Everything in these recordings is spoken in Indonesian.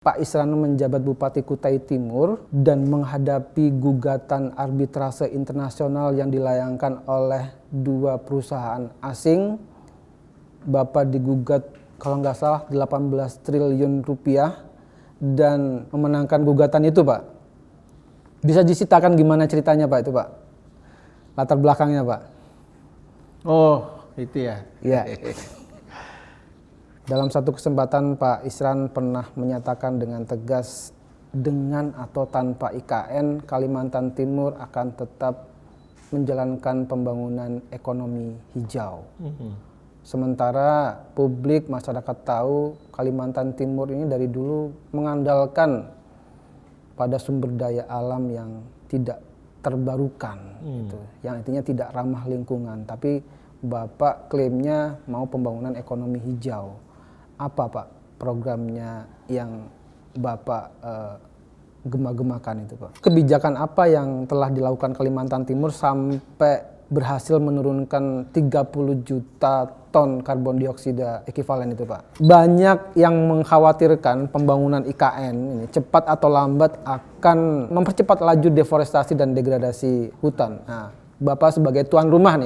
Pak Isran menjabat Bupati Kutai Timur dan menghadapi gugatan arbitrase internasional yang dilayangkan oleh dua perusahaan asing. Bapak digugat kalau nggak salah 18 triliun rupiah dan memenangkan gugatan itu, Pak. Bisa diceritakan gimana ceritanya, Pak, itu, Pak? Latar belakangnya, Pak. Oh, itu ya. Iya. Dalam satu kesempatan Pak Isran pernah menyatakan dengan tegas, dengan atau tanpa IKN, Kalimantan Timur akan tetap menjalankan pembangunan ekonomi hijau. Sementara publik, masyarakat tahu Kalimantan Timur ini dari dulu mengandalkan pada sumber daya alam yang tidak terbarukan, gitu, yang intinya tidak ramah lingkungan. Tapi Bapak klaimnya mau pembangunan ekonomi hijau. Apa, Pak, programnya yang Bapak gemah-gemahkan itu, Pak? Kebijakan apa yang telah dilakukan Kalimantan Timur sampai berhasil menurunkan 30 juta ton karbon dioksida ekivalen itu, Pak? Banyak yang mengkhawatirkan pembangunan IKN ini cepat atau lambat akan mempercepat laju deforestasi dan degradasi hutan. Nah, Bapak sebagai tuan rumah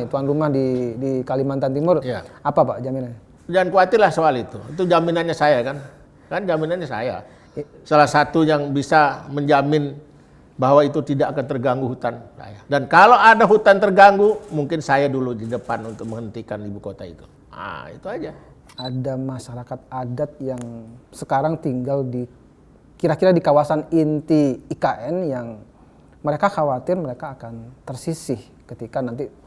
di Kalimantan Timur, Ya. apa, Pak, jaminannya? Jangan khawatirlah soal itu. Itu jaminannya saya kan. Kan jaminannya saya. Salah satu yang bisa menjamin bahwa itu tidak akan terganggu hutan saya. Dan kalau ada hutan terganggu, mungkin saya dulu di depan untuk menghentikan ibu kota itu. Ah, itu aja. Ada masyarakat adat yang sekarang tinggal di kira-kira di kawasan inti IKN yang mereka khawatir mereka akan tersisih ketika nanti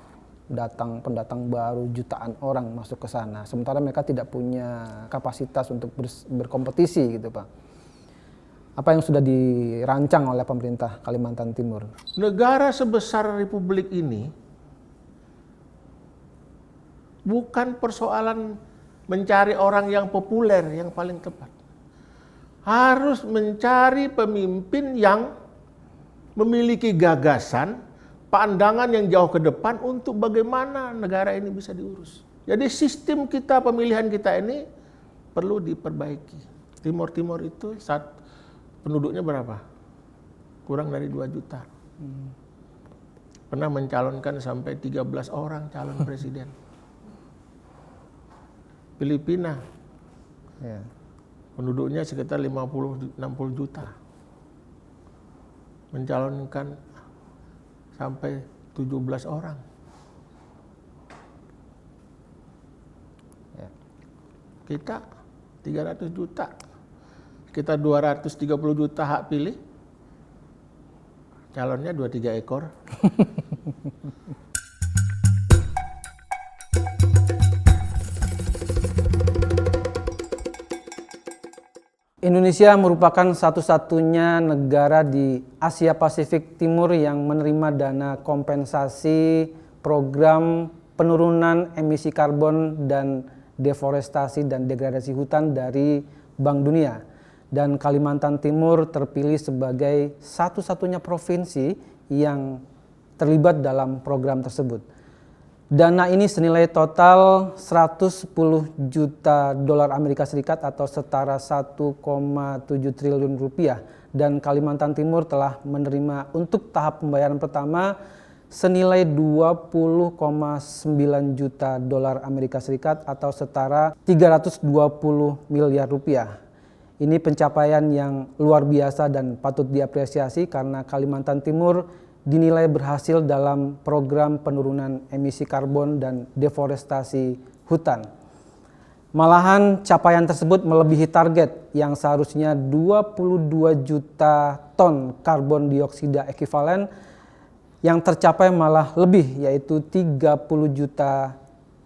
datang pendatang baru jutaan orang masuk ke sana. Sementara mereka tidak punya kapasitas untuk berkompetisi, gitu, Pak. Apa yang sudah dirancang oleh pemerintah Kalimantan Timur? Negara sebesar Republik ini bukan persoalan mencari orang yang populer yang paling tepat. Harus mencari pemimpin yang memiliki gagasan, pandangan yang jauh ke depan untuk bagaimana negara ini bisa diurus. Jadi sistem kita, pemilihan kita ini perlu diperbaiki. Timur itu penduduknya berapa? Kurang dari 2 juta. Pernah mencalonkan sampai 13 orang calon presiden. Filipina, Ya. penduduknya sekitar 50-60 juta. Mencalonkan sampai 17 orang. Ya. Kita 300 juta. Kita 230 juta hak pilih. Calonnya 2-3 ekor. Indonesia merupakan satu-satunya negara di Asia Pasifik Timur yang menerima dana kompensasi program penurunan emisi karbon dan deforestasi dan degradasi hutan dari Bank Dunia. Dan Kalimantan Timur terpilih sebagai satu-satunya provinsi yang terlibat dalam program tersebut. Dana ini senilai total 110 juta dolar Amerika Serikat atau setara 1,7 triliun rupiah. Dan Kalimantan Timur telah menerima untuk tahap pembayaran pertama senilai 20,9 juta dolar Amerika Serikat atau setara 320 miliar rupiah. Ini pencapaian yang luar biasa dan patut diapresiasi karena Kalimantan Timur dinilai berhasil dalam program penurunan emisi karbon dan deforestasi hutan. Malahan capaian tersebut melebihi target yang seharusnya 22 juta ton karbon dioksida ekivalen, yang tercapai malah lebih, yaitu 30 juta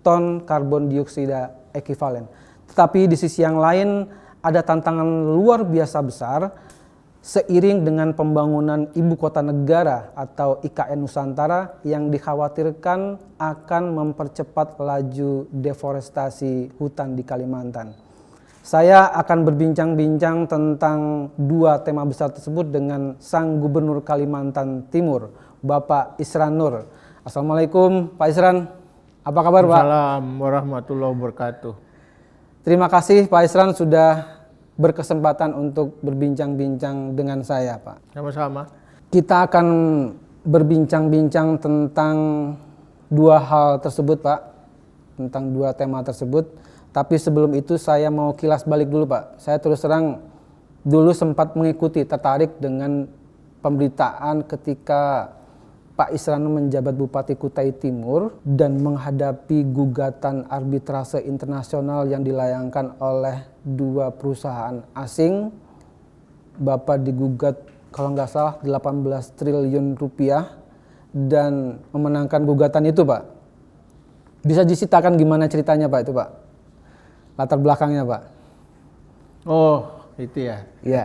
ton karbon dioksida ekivalen. Tetapi di sisi yang lain ada tantangan luar biasa besar. Seiring dengan pembangunan ibu kota negara atau IKN Nusantara yang dikhawatirkan akan mempercepat laju deforestasi hutan di Kalimantan. Saya akan berbincang-bincang tentang dua tema besar tersebut dengan Sang Gubernur Kalimantan Timur, Bapak Isran Nur. Assalamualaikum, Pak Isran. Apa kabar, Pak? Assalamualaikum warahmatullahi wabarakatuh. Terima kasih Pak Isran sudah berkesempatan untuk berbincang-bincang dengan saya, Pak. Sama-sama. Kita akan berbincang-bincang tentang dua hal tersebut, Pak. Tentang dua tema tersebut. Tapi sebelum itu saya mau kilas balik dulu, Pak. Saya terus terang dulu sempat mengikuti, tertarik dengan pemberitaan ketika Pak Israno menjabat Bupati Kutai Timur dan menghadapi gugatan arbitrase internasional yang dilayangkan oleh dua perusahaan asing. Bapak digugat kalau nggak salah 18 triliun rupiah dan memenangkan gugatan itu, Pak. Bisa diceritakan gimana ceritanya, Pak, itu, Pak? Latar belakangnya, Pak. Oh, itu ya. Iya.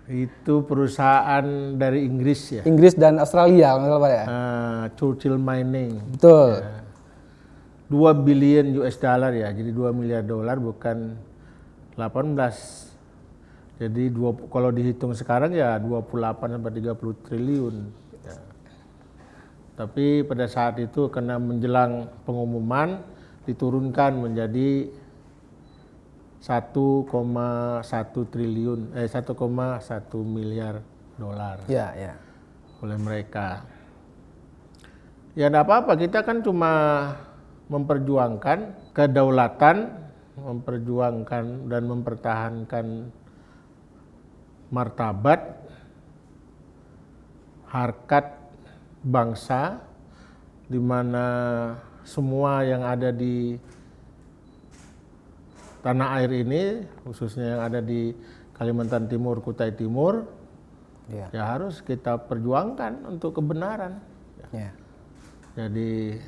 Itu perusahaan dari Inggris ya. Inggris dan Australia, kalau nggak salah, Pak, ya. Churchill Mining. Betul. 2 billion US dollar ya. Jadi 2 miliar dolar bukan 18. Jadi kalau dihitung sekarang ya 28 sampai 30 triliun. Ya. Tapi pada saat itu karena menjelang pengumuman diturunkan menjadi 1,1 triliun 1,1 miliar dolar Ya, ya. oleh mereka. Ya enggak apa-apa, kita kan cuma memperjuangkan kedaulatan, memperjuangkan dan mempertahankan martabat, harkat bangsa, di mana semua yang ada di tanah air ini, khususnya yang ada di Kalimantan Timur, Kutai Timur, ya harus kita perjuangkan untuk kebenaran. Ya. Jadi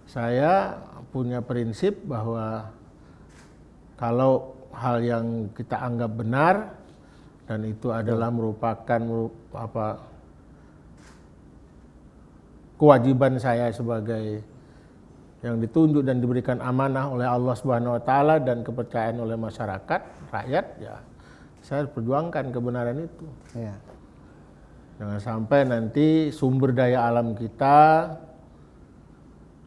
saya punya prinsip bahwa kalau hal yang kita anggap benar dan itu adalah merupakan kewajiban saya sebagai yang ditunjuk dan diberikan amanah oleh Allah Subhanahu wa taala dan kepercayaan oleh masyarakat, rakyat, ya saya perjuangkan kebenaran itu. Ya. Jangan sampai nanti sumber daya alam kita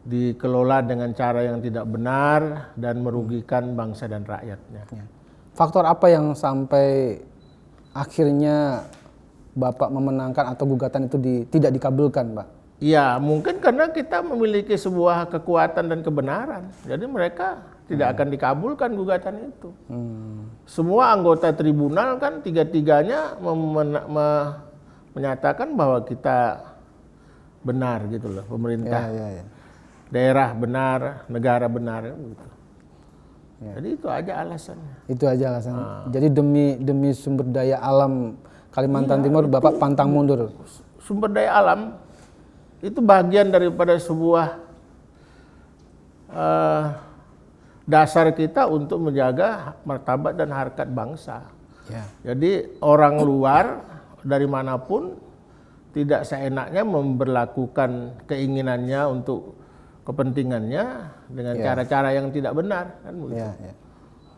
dikelola dengan cara yang tidak benar dan merugikan bangsa dan rakyatnya. Ya. Faktor apa yang sampai akhirnya Bapak memenangkan atau gugatan itu tidak dikabulkan, Pak? Ya, mungkin karena kita memiliki sebuah kekuatan dan kebenaran. Jadi mereka tidak akan dikabulkan gugatan itu. Semua anggota tribunal kan tiga-tiganya menyatakan bahwa kita benar gitu loh, pemerintah. Ya. Daerah benar, negara benar gitu. Ya. Jadi itu aja alasannya. Itu aja alasannya. Jadi demi sumber daya alam Kalimantan Timur Bapak pantang mundur. Sumber daya alam itu bagian daripada sebuah dasar kita untuk menjaga martabat dan harkat bangsa. Ya. Jadi orang luar dari manapun tidak seenaknya memberlakukan keinginannya untuk kepentingannya dengan cara-cara yang tidak benar, kan begitu. Ya.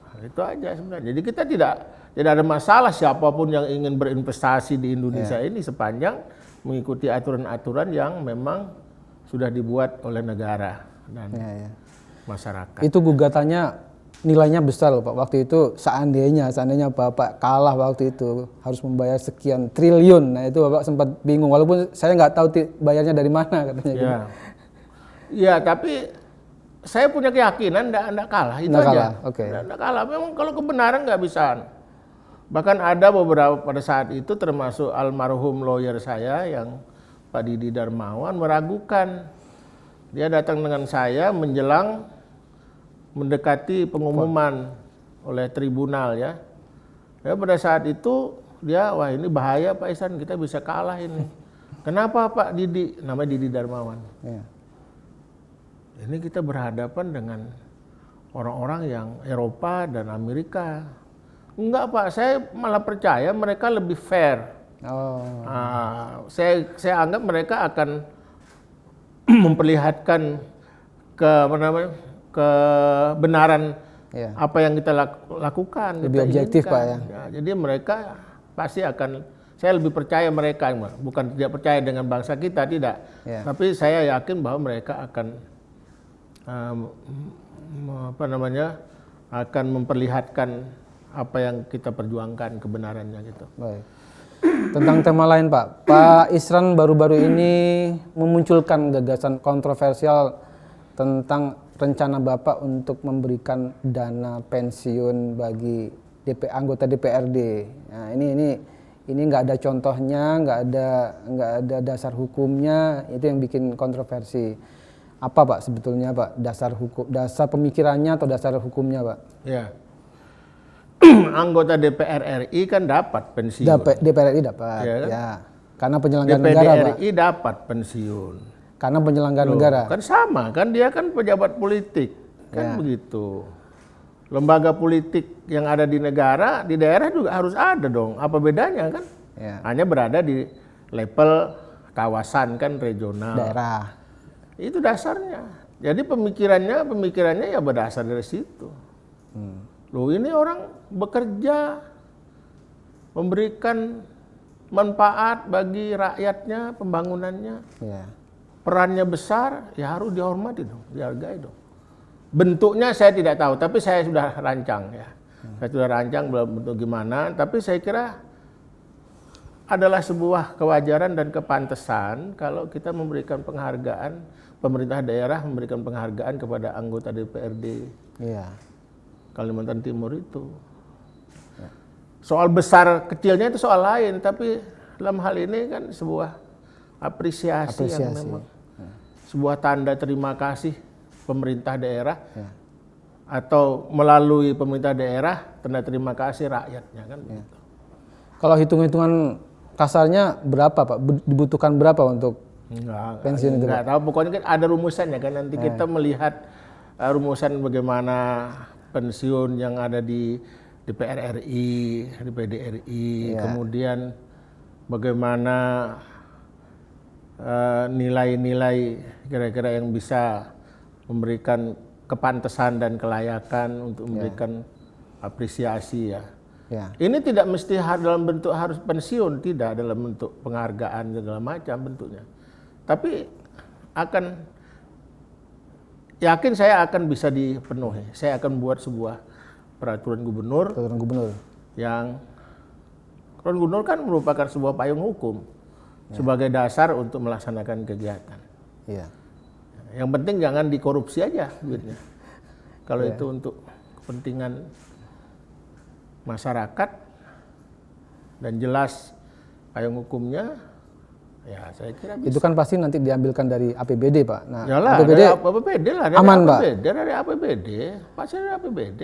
Nah, itu aja sebenarnya. Jadi kita tidak ada masalah siapapun yang ingin berinvestasi di Indonesia ini sepanjang mengikuti aturan-aturan yang memang sudah dibuat oleh negara dan masyarakat. Itu gugatannya nilainya besar loh, Pak. Waktu itu seandainya Bapak kalah waktu itu harus membayar sekian triliun. Nah itu Bapak sempat bingung walaupun saya nggak tahu bayarnya dari mana katanya. Ya. Ya, tapi saya punya keyakinan enggak kalah itu nggak aja. Kalah. Okay. Enggak kalah. Memang kalau kebenaran nggak bisa. Bahkan ada beberapa pada saat itu termasuk almarhum lawyer saya yang Pak Didi Darmawan meragukan. Dia datang dengan saya menjelang mendekati pengumuman oleh tribunal ya. Ya pada saat itu dia, wah ini bahaya Pak Ihsan, kita bisa kalah ini. Kenapa Pak Didi? Namanya Didi Darmawan. Ya. Ini kita berhadapan dengan orang-orang yang Eropa dan Amerika. Enggak Pak, saya malah percaya mereka lebih fair. Oh. Saya anggap mereka akan memperlihatkan kebenaran apa yang kita lakukan. Lebih objektif Pak ya. Jadi mereka pasti akan, saya lebih percaya mereka, bukan tidak percaya dengan bangsa kita, tidak. Tapi saya yakin bahwa mereka akan akan memperlihatkan apa yang kita perjuangkan kebenarannya gitu. Baik. Tentang tema lain Pak, Pak Isran baru-baru ini memunculkan gagasan kontroversial tentang rencana Bapak untuk memberikan dana pensiun bagi anggota DPRD. Nah, ini nggak ada contohnya, nggak ada dasar hukumnya, itu yang bikin kontroversi. Apa Pak sebetulnya Pak dasar pemikirannya atau dasar hukumnya Pak? Ya. Anggota DPR RI kan dapat pensiun. DPR RI dapat, ya. Kan? Ya. Karena penyelenggara DPD negara, Pak. RI dapat pensiun. Karena penyelenggara negara. Kan sama, kan dia kan pejabat politik, kan begitu. Lembaga politik yang ada di negara, di daerah juga harus ada dong. Apa bedanya kan? Ya. Hanya berada di level kawasan kan regional. Daerah. Itu dasarnya. Jadi pemikirannya ya berdasar dari situ. Loh ini orang bekerja memberikan manfaat bagi rakyatnya, pembangunannya. Ya. Perannya besar, ya harus dihormati dong, dihargai dong. Bentuknya saya tidak tahu, tapi saya sudah rancang ya. Saya sudah rancang belum bentuk gimana, tapi saya kira adalah sebuah kewajaran dan kepantesan kalau kita memberikan penghargaan, pemerintah daerah memberikan penghargaan kepada anggota DPRD Kalimantan Timur itu. Soal besar kecilnya itu soal lain, tapi dalam hal ini kan sebuah apresiasi. Yang memang sebuah tanda terima kasih pemerintah daerah atau melalui pemerintah daerah tanda terima kasih rakyatnya kan begitu. Kalau hitung-hitungan kasarnya berapa Pak? Dibutuhkan berapa untuk pensiun itu? Enggak tahu, pokoknya kan ada rumusannya kan, nanti kita melihat rumusan bagaimana pensiun yang ada di DPR RI, DPD RI, kemudian bagaimana nilai-nilai kira-kira yang bisa memberikan kepantasan dan kelayakan untuk memberikan apresiasi ya. Ini tidak mesti dalam bentuk harus pensiun, tidak dalam bentuk penghargaan segala macam bentuknya. Tapi yakin saya akan bisa dipenuhi. Saya akan buat sebuah peraturan gubernur. Yang peraturan gubernur kan merupakan sebuah payung hukum sebagai dasar untuk melaksanakan kegiatan. Yang penting jangan dikorupsi aja duitnya. Kalau itu untuk kepentingan masyarakat dan jelas payung hukumnya, ya saya kira bisa. Itu kan pasti nanti diambilkan dari APBD Pak. Nah, yalah, APBD lah, dari aman APBD, Pak. Dari APBD, pasti dari APBD.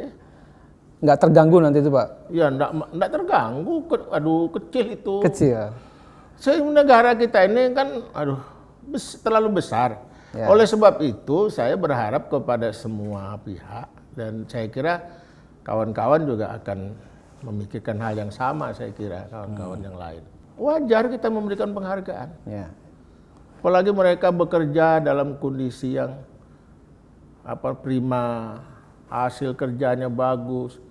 Nggak terganggu nanti itu Pak? Ya nggak terganggu, aduh kecil itu. Kecil. Negara kita ini kan terlalu besar. Oleh sebab itu saya berharap kepada semua pihak dan saya kira kawan-kawan juga akan memikirkan hal yang sama, saya kira kawan-kawan yang lain. Wajar kita memberikan penghargaan. Apalagi mereka bekerja dalam kondisi yang prima, hasil kerjanya bagus.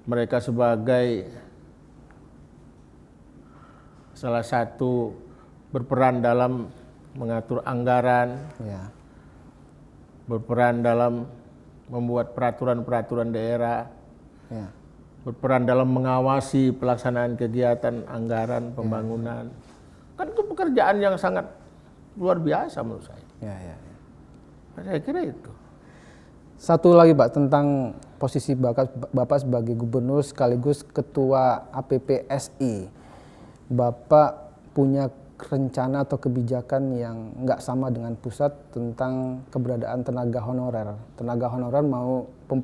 Mereka sebagai salah satu berperan dalam mengatur anggaran, berperan dalam membuat peraturan-peraturan daerah, berperan dalam mengawasi pelaksanaan kegiatan anggaran pembangunan. Kan itu pekerjaan yang sangat luar biasa menurut saya. Saya kira itu. Satu lagi Pak tentang posisi Bapak sebagai gubernur sekaligus ketua APPSI. Bapak punya rencana atau kebijakan yang nggak sama dengan pusat tentang keberadaan tenaga honorer. Tenaga honorer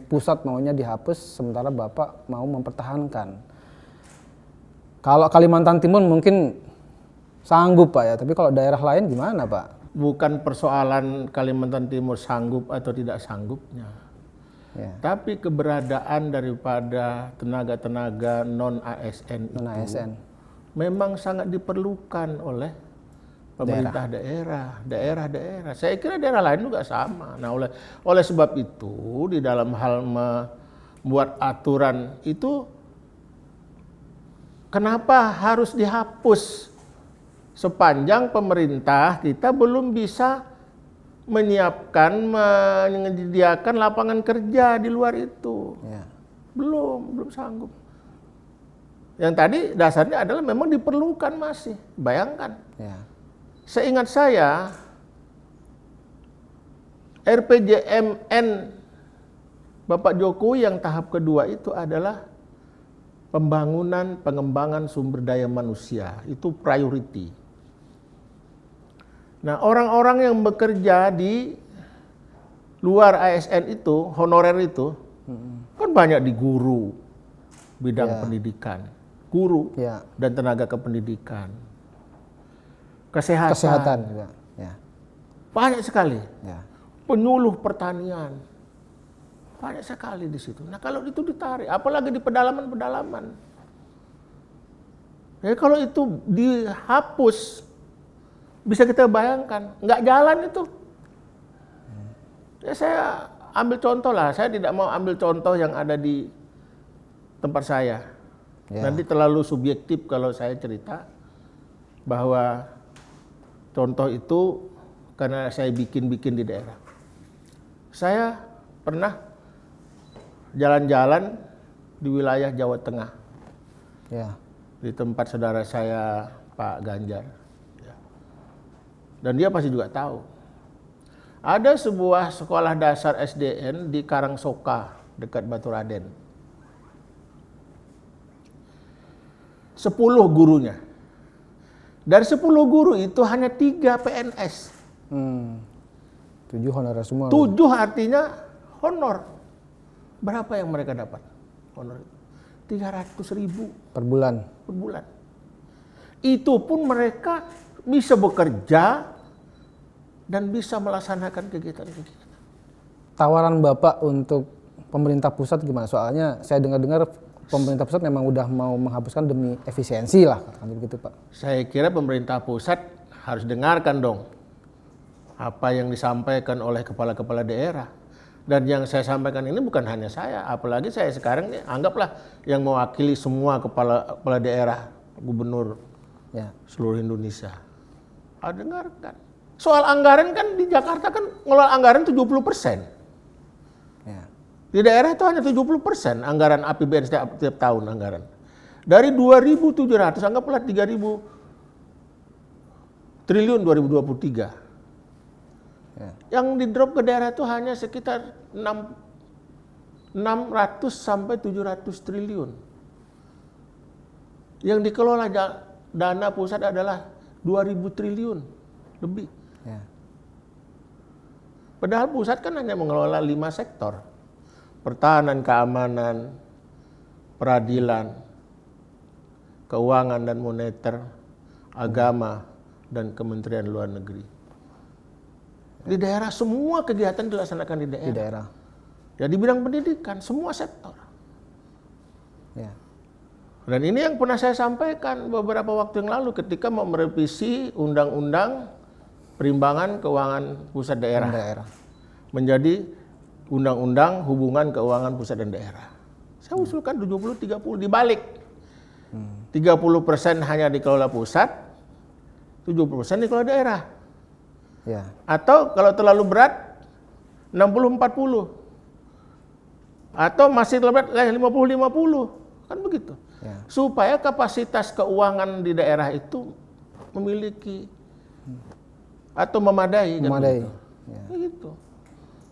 pusat maunya dihapus, sementara Bapak mau mempertahankan. Kalau Kalimantan Timur mungkin sanggup Pak ya, tapi kalau daerah lain gimana Pak? Bukan persoalan Kalimantan Timur sanggup atau tidak sanggupnya. Tapi keberadaan daripada tenaga-tenaga non-ASN itu memang sangat diperlukan oleh pemerintah daerah. Saya kira daerah lain juga sama. Nah, oleh sebab itu di dalam hal membuat aturan itu kenapa harus dihapus sepanjang pemerintah kita belum bisa menyiapkan, menyediakan lapangan kerja di luar itu. Ya. Belum sanggup. Yang tadi dasarnya adalah memang diperlukan masih. Bayangkan. Ya. Seingat saya, RPJMN Bapak Jokowi yang tahap kedua itu adalah pembangunan pengembangan sumber daya manusia. Itu priority. Nah, orang-orang yang bekerja di luar ASN itu, honorer itu, kan banyak di guru, bidang pendidikan, guru dan tenaga kependidikan, kesehatan juga. Ya. banyak sekali, Ya. penyuluh pertanian, banyak sekali di situ. Nah kalau itu ditarik, apalagi di pedalaman-pedalaman, ya kalau itu dihapus, bisa kita bayangkan, nggak jalan itu. Ya saya ambil contoh lah, saya tidak mau ambil contoh yang ada di tempat saya. Ya. Nanti terlalu subjektif kalau saya cerita bahwa contoh itu karena saya bikin-bikin di daerah. Saya pernah jalan-jalan di wilayah Jawa Tengah. Ya. Di tempat saudara saya Pak Ganjar. Ya. Dan dia pasti juga tahu. Ada sebuah sekolah dasar SDN di Karangsoka, dekat Baturaden. 10 gurunya. Dari 10 guru itu hanya 3 PNS. 7 honorer semua. 7 artinya honor. Berapa yang mereka dapat? Honor 300.000 per bulan. per bulan. Itu pun mereka bisa bekerja dan bisa melaksanakan kegiatan-kegiatan. Tawaran Bapak untuk pemerintah pusat gimana? Soalnya saya dengar-dengar pemerintah pusat memang udah mau menghapuskan demi efisiensi lah, katakan begitu Pak. Saya kira pemerintah pusat harus dengarkan dong apa yang disampaikan oleh kepala-kepala daerah. Dan yang saya sampaikan ini bukan hanya saya, apalagi saya sekarang nih, anggaplah yang mewakili semua kepala daerah, gubernur seluruh Indonesia. Dengarkan. Soal anggaran kan di Jakarta kan ngelola anggaran 70%. Ya. Di daerah itu hanya 70% anggaran APBN setiap tahun anggaran. Dari 2.700 anggaplah 3.000 triliun 2023. Ya. Yang di drop ke daerah itu hanya sekitar 600 sampai 700 triliun. Yang dikelola dana pusat adalah 2.000 triliun lebih. Ya. Padahal pusat kan hanya mengelola 5 sektor. Pertahanan, keamanan, peradilan, keuangan dan moneter, agama, dan Kementerian Luar Negeri. Di daerah semua kegiatan dilaksanakan di daerah. Di daerah. Ya di bidang pendidikan, semua sektor. Ya. Dan ini yang pernah saya sampaikan beberapa waktu yang lalu ketika mau merevisi Undang-Undang Perimbangan Keuangan Pusat Daerah. Menjadi Undang-Undang Hubungan Keuangan Pusat dan Daerah. Saya usulkan 70-30 dibalik. 30% hanya dikelola pusat, 70% dikelola daerah. Ya. Atau kalau terlalu berat 60-40. Atau masih terlalu berat 50-50. Kan begitu. Ya. Supaya kapasitas keuangan di daerah itu memiliki atau memadai. Memadai. Kan Ya. begitu.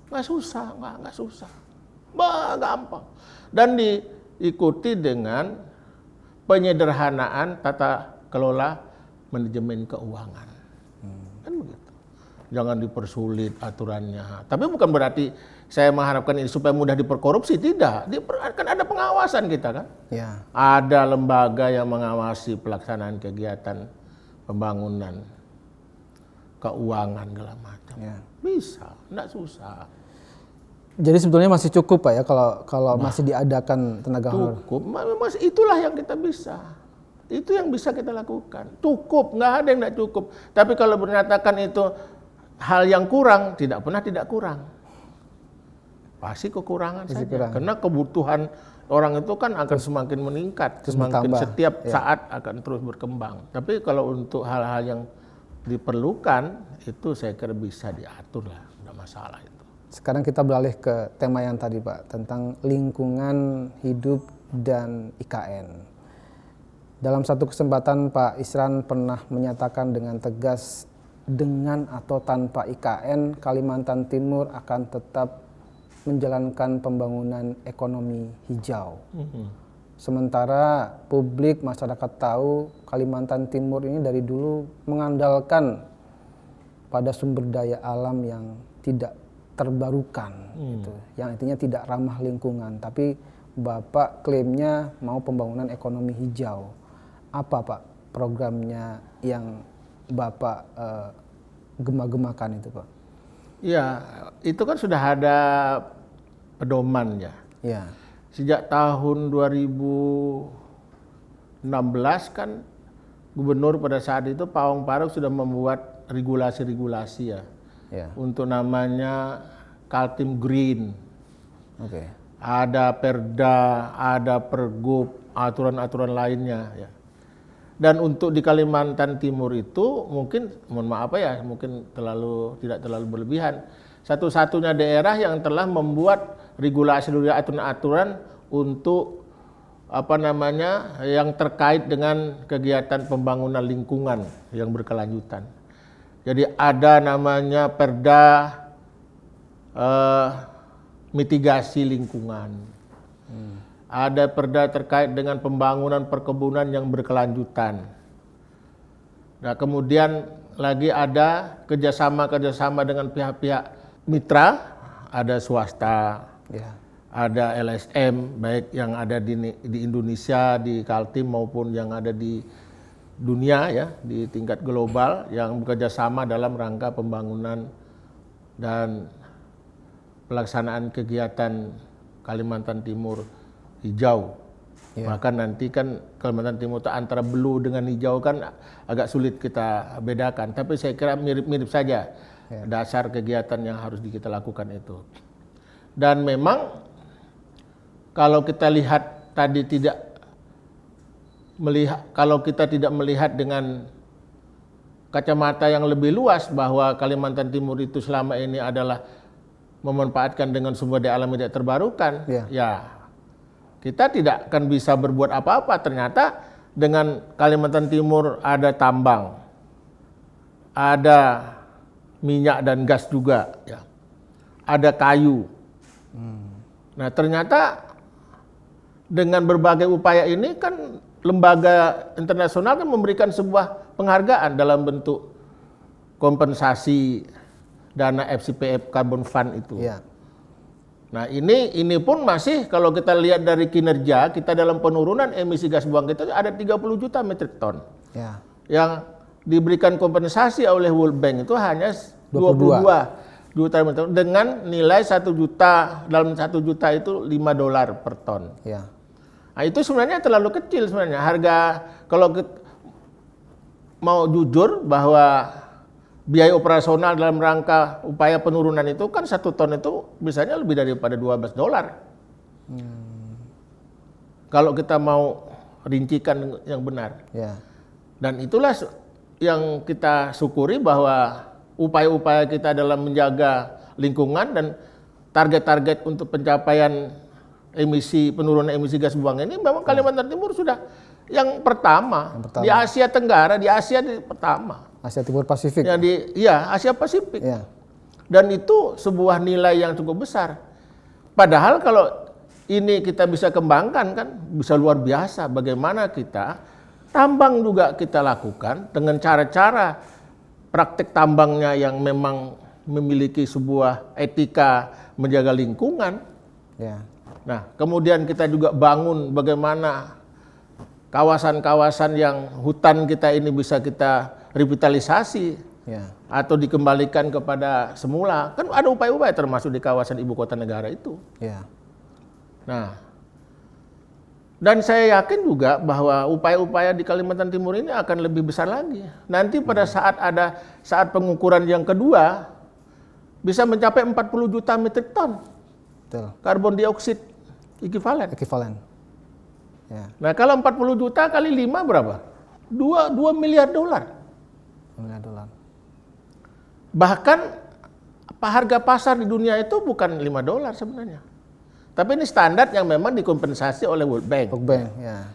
Nggak susah, nggak susah. Gampang. Dan diikuti dengan penyederhanaan tata kelola manajemen keuangan. Kan begitu. Jangan dipersulit aturannya. Tapi bukan berarti saya mengharapkan ini supaya mudah diperkorupsi, tidak. Kan ada pengawasan kita kan. Ya. Ada lembaga yang mengawasi pelaksanaan kegiatan pembangunan, keuangan segala macam. Ya. Bisa, enggak susah. Jadi sebetulnya masih cukup Pak ya kalau masih diadakan tenaga honor. Cukup, mas itulah yang kita bisa. Itu yang bisa kita lakukan. Cukup, nggak ada yang nggak cukup. Tapi kalau menyatakan itu hal yang kurang, tidak pernah tidak kurang. Pasti kekurangan saja. Kurang. Karena kebutuhan orang itu kan akan semakin meningkat, semakin bertambah. setiap saat akan terus berkembang. Tapi kalau untuk hal-hal yang diperlukan, itu saya kira bisa diatur lah. masalah itu. Sekarang kita beralih ke tema yang tadi Pak, tentang lingkungan hidup dan IKN. Dalam satu kesempatan Pak Isran pernah menyatakan dengan tegas, dengan atau tanpa IKN, Kalimantan Timur akan tetap menjalankan pembangunan ekonomi hijau. Sementara publik, masyarakat tahu Kalimantan Timur ini dari dulu mengandalkan pada sumber daya alam yang tidak terbarukan, gitu, yang intinya tidak ramah lingkungan. Tapi Bapak klaimnya mau pembangunan ekonomi hijau. Apa Pak programnya yang Bapak gemah-gemahkan itu Pak? Ya, itu kan sudah ada pedoman ya. Ya. Sejak tahun 2016 kan gubernur pada saat itu Pawang Paruk sudah membuat regulasi-regulasi ya. Untuk namanya Kaltim Green. Oke. Ada Perda, ada Pergub, aturan-aturan lainnya ya. Dan untuk di Kalimantan Timur itu mungkin, mohon maaf ya, mungkin tidak terlalu berlebihan. Satu-satunya daerah yang telah membuat regulasi aturan-aturan untuk yang terkait dengan kegiatan pembangunan lingkungan yang berkelanjutan. Jadi ada namanya Perda mitigasi lingkungan. Ada perda terkait dengan pembangunan perkebunan yang berkelanjutan. Nah, kemudian lagi ada kerjasama dengan pihak-pihak mitra, ada swasta, ada LSM, baik yang ada di Indonesia, di Kaltim maupun yang ada di dunia ya, di tingkat global yang bekerjasama dalam rangka pembangunan dan pelaksanaan kegiatan Kalimantan Timur hijau. Bahkan nanti kan Kalimantan Timur itu antara blue dengan hijau kan agak sulit kita bedakan, tapi saya kira mirip-mirip saja dasar kegiatan yang harus kita lakukan itu. Dan memang kalau kita lihat tadi kalau kita tidak melihat dengan kacamata yang lebih luas bahwa Kalimantan Timur itu selama ini adalah memanfaatkan dengan sumber daya alam tidak terbarukan, ya kita tidak akan bisa berbuat apa-apa. Ternyata dengan Kalimantan Timur ada tambang, ada minyak dan gas juga, ya, ada kayu. Nah ternyata dengan berbagai upaya ini kan lembaga internasional kan memberikan sebuah penghargaan dalam bentuk kompensasi dana FCPF Carbon Fund itu. Nah ini pun masih kalau kita lihat dari kinerja kita dalam penurunan emisi gas buang kita ada 30 juta metrik ton. Yang diberikan kompensasi oleh World Bank itu hanya 22 juta metrik ton dengan nilai 1 juta, dalam 1 juta itu $5 per ton. Nah itu sebenarnya terlalu kecil sebenarnya. Harga kalau mau jujur bahwa biaya operasional dalam rangka upaya penurunan itu kan 1 ton itu biasanya lebih daripada $12. Kalau kita mau rincikan yang benar. Dan itulah yang kita syukuri bahwa upaya-upaya kita dalam menjaga lingkungan dan target-target untuk pencapaian penurunan emisi gas buang ini memang Kalimantan Timur sudah yang pertama. Di Asia Tenggara, di Asia pertama. Asia Timur Pasifik. Asia Pasifik. Dan itu sebuah nilai yang cukup besar. Padahal kalau ini kita bisa kembangkan kan bisa luar biasa bagaimana kita tambang juga kita lakukan dengan cara-cara praktek tambangnya yang memang memiliki sebuah etika menjaga lingkungan. Nah, kemudian kita juga bangun bagaimana kawasan-kawasan yang hutan kita ini bisa kita revitalisasi atau dikembalikan kepada semula. Kan ada upaya-upaya termasuk di kawasan ibu kota negara itu. Nah, dan saya yakin juga bahwa upaya-upaya di Kalimantan Timur ini akan lebih besar lagi. Nanti pada saat pengukuran yang kedua bisa mencapai 40 juta metrik ton karbon dioksida ekuivalen. Nah kalau 40 juta kali 5 berapa? 2 miliar dolar. Bahkan harga pasar di dunia itu bukan $5 sebenarnya. Tapi ini standar yang memang dikompensasi oleh World Bank. World Bank, ya.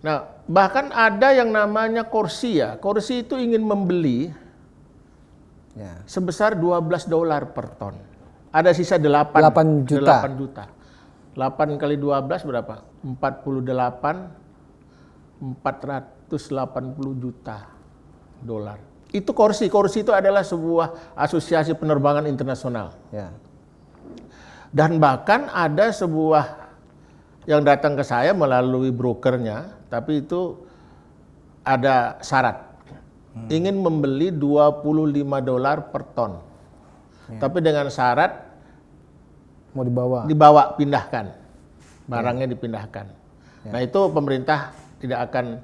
Nah, bahkan ada yang namanya Corsi ya. Corsi itu ingin membeli sebesar $12 per ton. Ada sisa 8 juta. 8 juta. 8 kali 12 berapa? 480 juta dolar. Itu Corsi. Corsi itu adalah sebuah asosiasi penerbangan internasional. Ya. Dan bahkan ada sebuah yang datang ke saya melalui brokernya, tapi itu ada syarat. Ingin membeli $25 per ton. Tapi dengan syarat mau dibawa pindahkan. Barangnya dipindahkan. Nah, itu pemerintah tidak akan,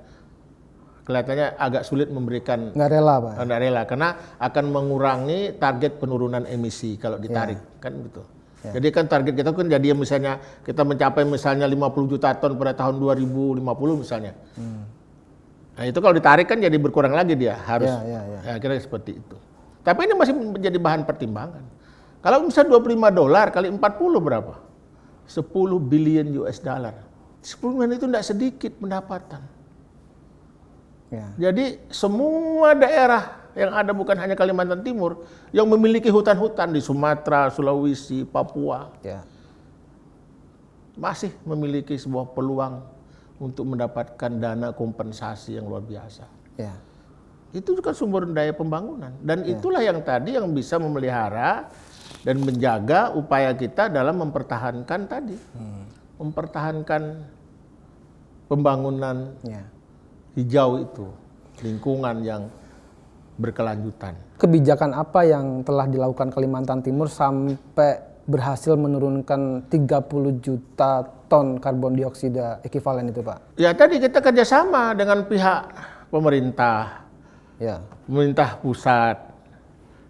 kelihatannya agak sulit memberikan. Nggak rela, Pak. Nggak rela, karena akan mengurangi target penurunan emisi kalau ditarik, kan gitu. Jadi kan target kita kan jadi misalnya kita mencapai misalnya 50 juta ton pada tahun 2050 misalnya. Nah, itu kalau ditarik kan jadi berkurang lagi dia, harus kira seperti itu. Tapi ini masih menjadi bahan pertimbangan. Kalau misalnya $25 kali 40 berapa? 10 billion US dollar. 10 billion itu tidak sedikit pendapatan. Jadi semua daerah yang ada, bukan hanya Kalimantan Timur, yang memiliki hutan-hutan di Sumatera, Sulawesi, Papua, masih memiliki sebuah peluang untuk mendapatkan dana kompensasi yang luar biasa. Itu juga sumber daya pembangunan. Dan itulah yang tadi yang bisa memelihara dan menjaga upaya kita dalam mempertahankan tadi. Mempertahankan pembangunan hijau itu, lingkungan yang berkelanjutan. Kebijakan apa yang telah dilakukan Kalimantan Timur sampai berhasil menurunkan 30 juta ton karbon dioksida ekivalen itu, Pak? Ya, tadi kita kerjasama dengan pihak pemerintah, pemerintah pusat,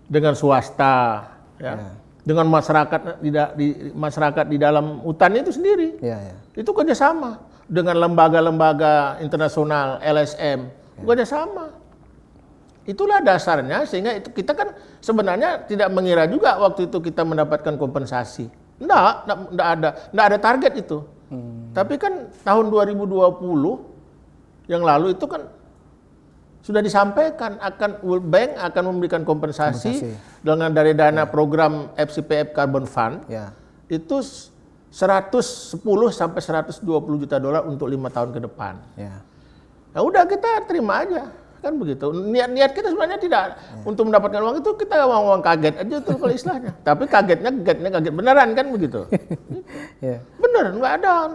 dengan swasta, dengan masyarakat di dalam hutan itu sendiri. Itu kerjasama dengan lembaga-lembaga internasional, LSM, kerjasama. Itulah dasarnya, sehingga itu kita kan sebenarnya tidak mengira juga waktu itu kita mendapatkan kompensasi. Enggak ada target itu. Tapi kan tahun 2020 yang lalu itu kan sudah disampaikan akan World Bank akan memberikan kompensasi dengan dari dana program FCPF Carbon Fund. Itu 110 sampai 120 juta dolar untuk 5 tahun ke depan. Ya udah, kita terima aja. Kan begitu. Niat kita sebenarnya tidak untuk mendapatkan uang itu, kita uang kaget aja tuh kalau istilahnya. Tapi kaget beneran kan begitu. Bener, nggak ada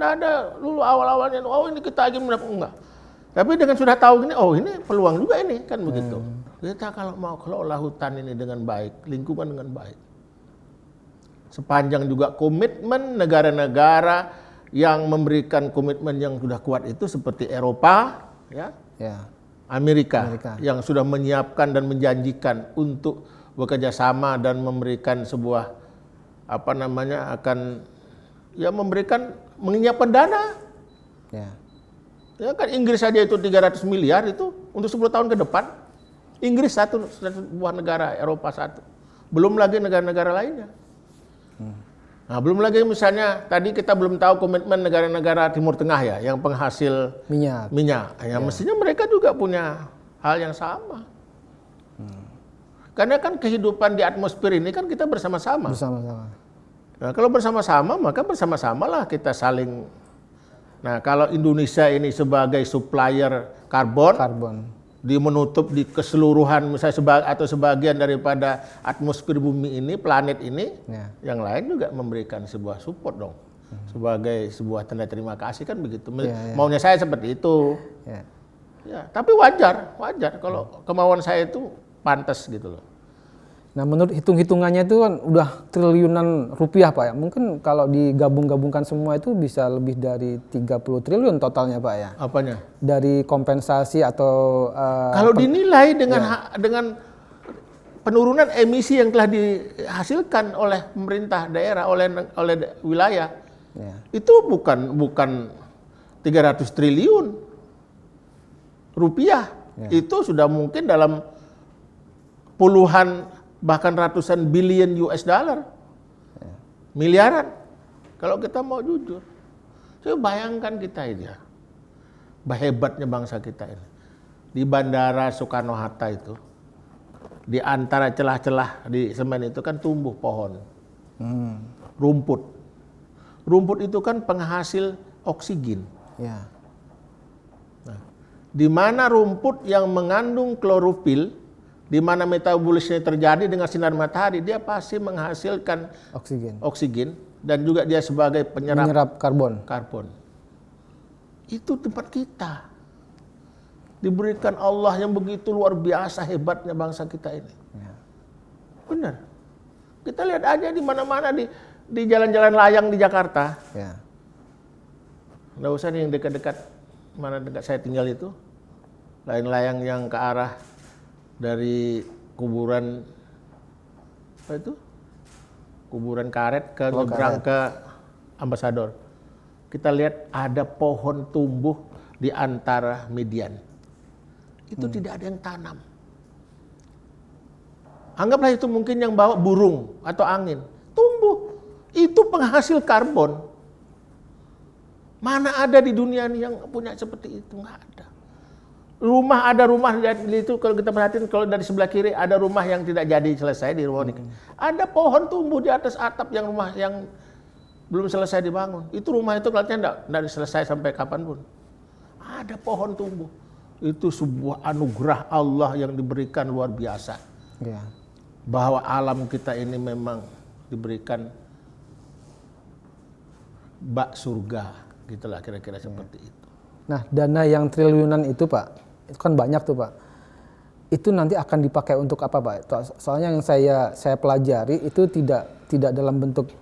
dulu awal-awalnya, oh ini kita lagi mendapat, enggak. Tapi dengan sudah tahu gini, oh ini peluang juga ini, kan begitu. Kita kalau mau kelola hutan ini dengan baik, lingkungan dengan baik. Sepanjang juga komitmen negara-negara yang memberikan komitmen yang sudah kuat itu seperti Eropa, Amerika yang sudah menyiapkan dan menjanjikan untuk bekerja sama dan memberikan sebuah menyiapkan dana. Ya kan Inggris saja itu 300 miliar itu untuk 10 tahun ke depan. Inggris satu, sebuah negara Eropa satu. Belum lagi negara-negara lainnya. Nah, belum lagi misalnya tadi kita belum tahu komitmen negara-negara Timur Tengah yang penghasil minyak. Mestinya mereka juga punya hal yang sama. Karena kan kehidupan di atmosfer ini kan kita bersama-sama. Nah, kalau bersama-sama maka bersama-samalah kita saling. Nah, kalau Indonesia ini sebagai supplier karbon. Dia menutup di keseluruhan misalnya atau sebagian daripada atmosfer bumi ini, planet ini, yang lain juga memberikan sebuah support dong, sebagai sebuah tanda terima kasih kan begitu. Maunya saya seperti itu. Tapi wajar kalau kemauan saya itu pantas gitu loh. Nah, menurut hitung-hitungannya itu kan udah triliunan rupiah, Pak ya. Mungkin kalau digabung-gabungkan semua itu bisa lebih dari 30 triliun totalnya, Pak ya. Apanya? Dari kompensasi atau kalau dinilai dengan penurunan emisi yang telah dihasilkan oleh pemerintah daerah, oleh wilayah. Itu bukan 300 triliun rupiah. Itu sudah mungkin dalam puluhan bahkan ratusan billion US dollar, miliaran. Kalau kita mau jujur, saya bayangkan kita ini ya, hebatnya bangsa kita ini. Di Bandara Soekarno-Hatta itu, di antara celah-celah di semen itu kan tumbuh pohon, rumput. Rumput itu kan penghasil oksigen. Ya. Nah, di mana rumput yang mengandung klorofil, di mana metabolisme terjadi dengan sinar matahari, dia pasti menghasilkan oksigen dan juga dia sebagai penyerap karbon. Itu tempat kita. Diberikan Allah yang begitu luar biasa hebatnya bangsa kita ini. Ya. Benar. Kita lihat aja di mana-mana di jalan-jalan layang di Jakarta. Ya. Nggak usah nih yang dekat-dekat, mana dekat saya tinggal itu. Layang-layang yang ke arah dari kuburan apa itu? Kuburan karet ke nyebrang ke Ambasador. Kita lihat ada pohon tumbuh di antara median. Itu tidak ada yang tanam. Anggaplah itu mungkin yang bawa burung atau angin. Tumbuh. Itu penghasil karbon. Mana ada di dunia ini yang punya seperti itu? Nggak ada. Ada rumah itu kalau kita perhatiin, kalau dari sebelah kiri ada rumah yang tidak jadi selesai di rumah ini. Ada pohon tumbuh di atas atap yang rumah yang belum selesai dibangun. Itu rumah itu kelihatannya tidak selesai sampai kapanpun. Ada pohon tumbuh. Itu sebuah anugerah Allah yang diberikan luar biasa. Ya. Bahwa alam kita ini memang diberikan bak surga, gitulah kira-kira seperti itu. Nah, dana yang triliunan itu Pak, itu kan banyak tuh Pak. Itu nanti akan dipakai untuk apa Pak? Soalnya yang saya pelajari itu tidak dalam bentuk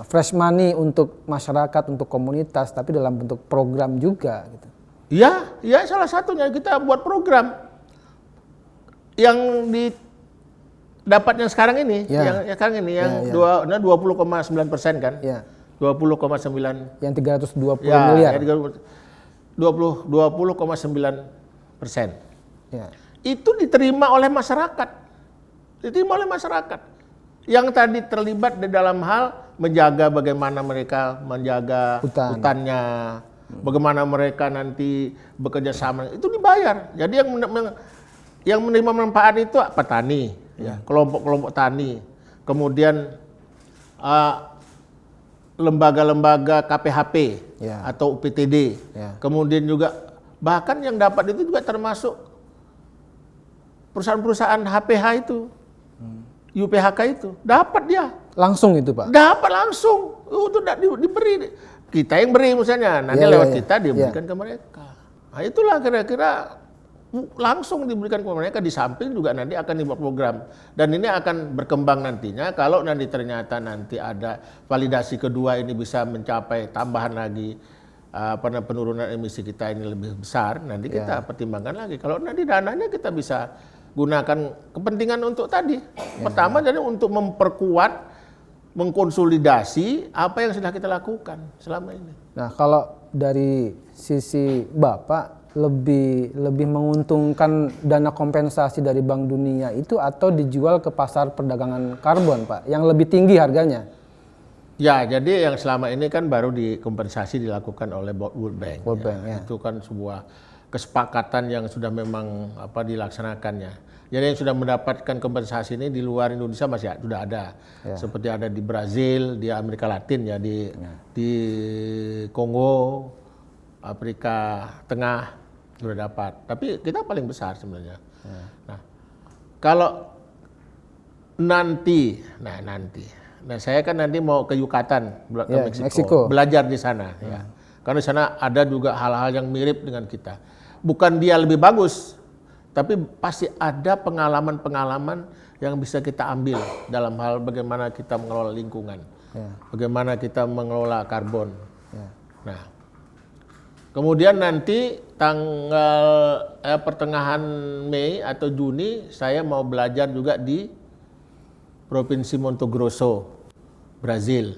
fresh money untuk masyarakat, untuk komunitas, tapi dalam bentuk program juga gitu. Ya salah satunya kita buat program yang dapatnya sekarang ini, yang sekarang ini yang 20,9% kan, 20,9 yang 320 miliar, 20,9%. Itu diterima oleh masyarakat, yang tadi terlibat di dalam hal menjaga bagaimana mereka menjaga hutannya. Bagaimana mereka nanti bekerja sama, itu dibayar. Jadi yang menerima manfaat itu petani, kelompok-kelompok tani, kemudian lembaga-lembaga KPHP atau UPTD, kemudian juga bahkan yang dapat itu juga termasuk perusahaan-perusahaan HPH itu, UPHK itu, dapat dia. Langsung itu Pak? Dapat langsung, itu diberi. Kita yang beri misalnya, nanti lewat kita diberikan ke mereka. Nah itulah kira-kira langsung diberikan ke mereka, di samping juga nanti akan dibuat program. Dan ini akan berkembang nantinya, kalau nanti ternyata nanti ada validasi kedua ini bisa mencapai tambahan lagi, penurunan emisi kita ini lebih besar, nanti kita pertimbangkan lagi. Kalau nanti dananya kita bisa gunakan kepentingan untuk tadi. Pertama jadi untuk memperkuat, mengkonsolidasi apa yang sudah kita lakukan selama ini. Nah, kalau dari sisi Bapak lebih menguntungkan dana kompensasi dari Bank Dunia itu atau dijual ke pasar perdagangan karbon, Pak, yang lebih tinggi harganya? Ya, jadi yang selama ini kan baru dikompensasi dilakukan oleh World Bank. Itu kan sebuah kesepakatan yang sudah memang dilaksanakannya. Jadi yang sudah mendapatkan kompensasi ini di luar Indonesia masih sudah ada, seperti ada di Brazil, di Amerika Latin di Kongo, Afrika Tengah sudah dapat. Tapi kita paling besar sebenarnya. Nah, kalau nanti, saya kan nanti mau ke Yucatan, ke Meksiko, belajar di sana. Ya. Karena di sana ada juga hal-hal yang mirip dengan kita. Bukan dia lebih bagus, tapi pasti ada pengalaman-pengalaman yang bisa kita ambil dalam hal bagaimana kita mengelola lingkungan, bagaimana kita mengelola karbon. Nah, kemudian nanti tanggal pertengahan Mei atau Juni saya mau belajar juga di Provinsi Mato Grosso, Brazil.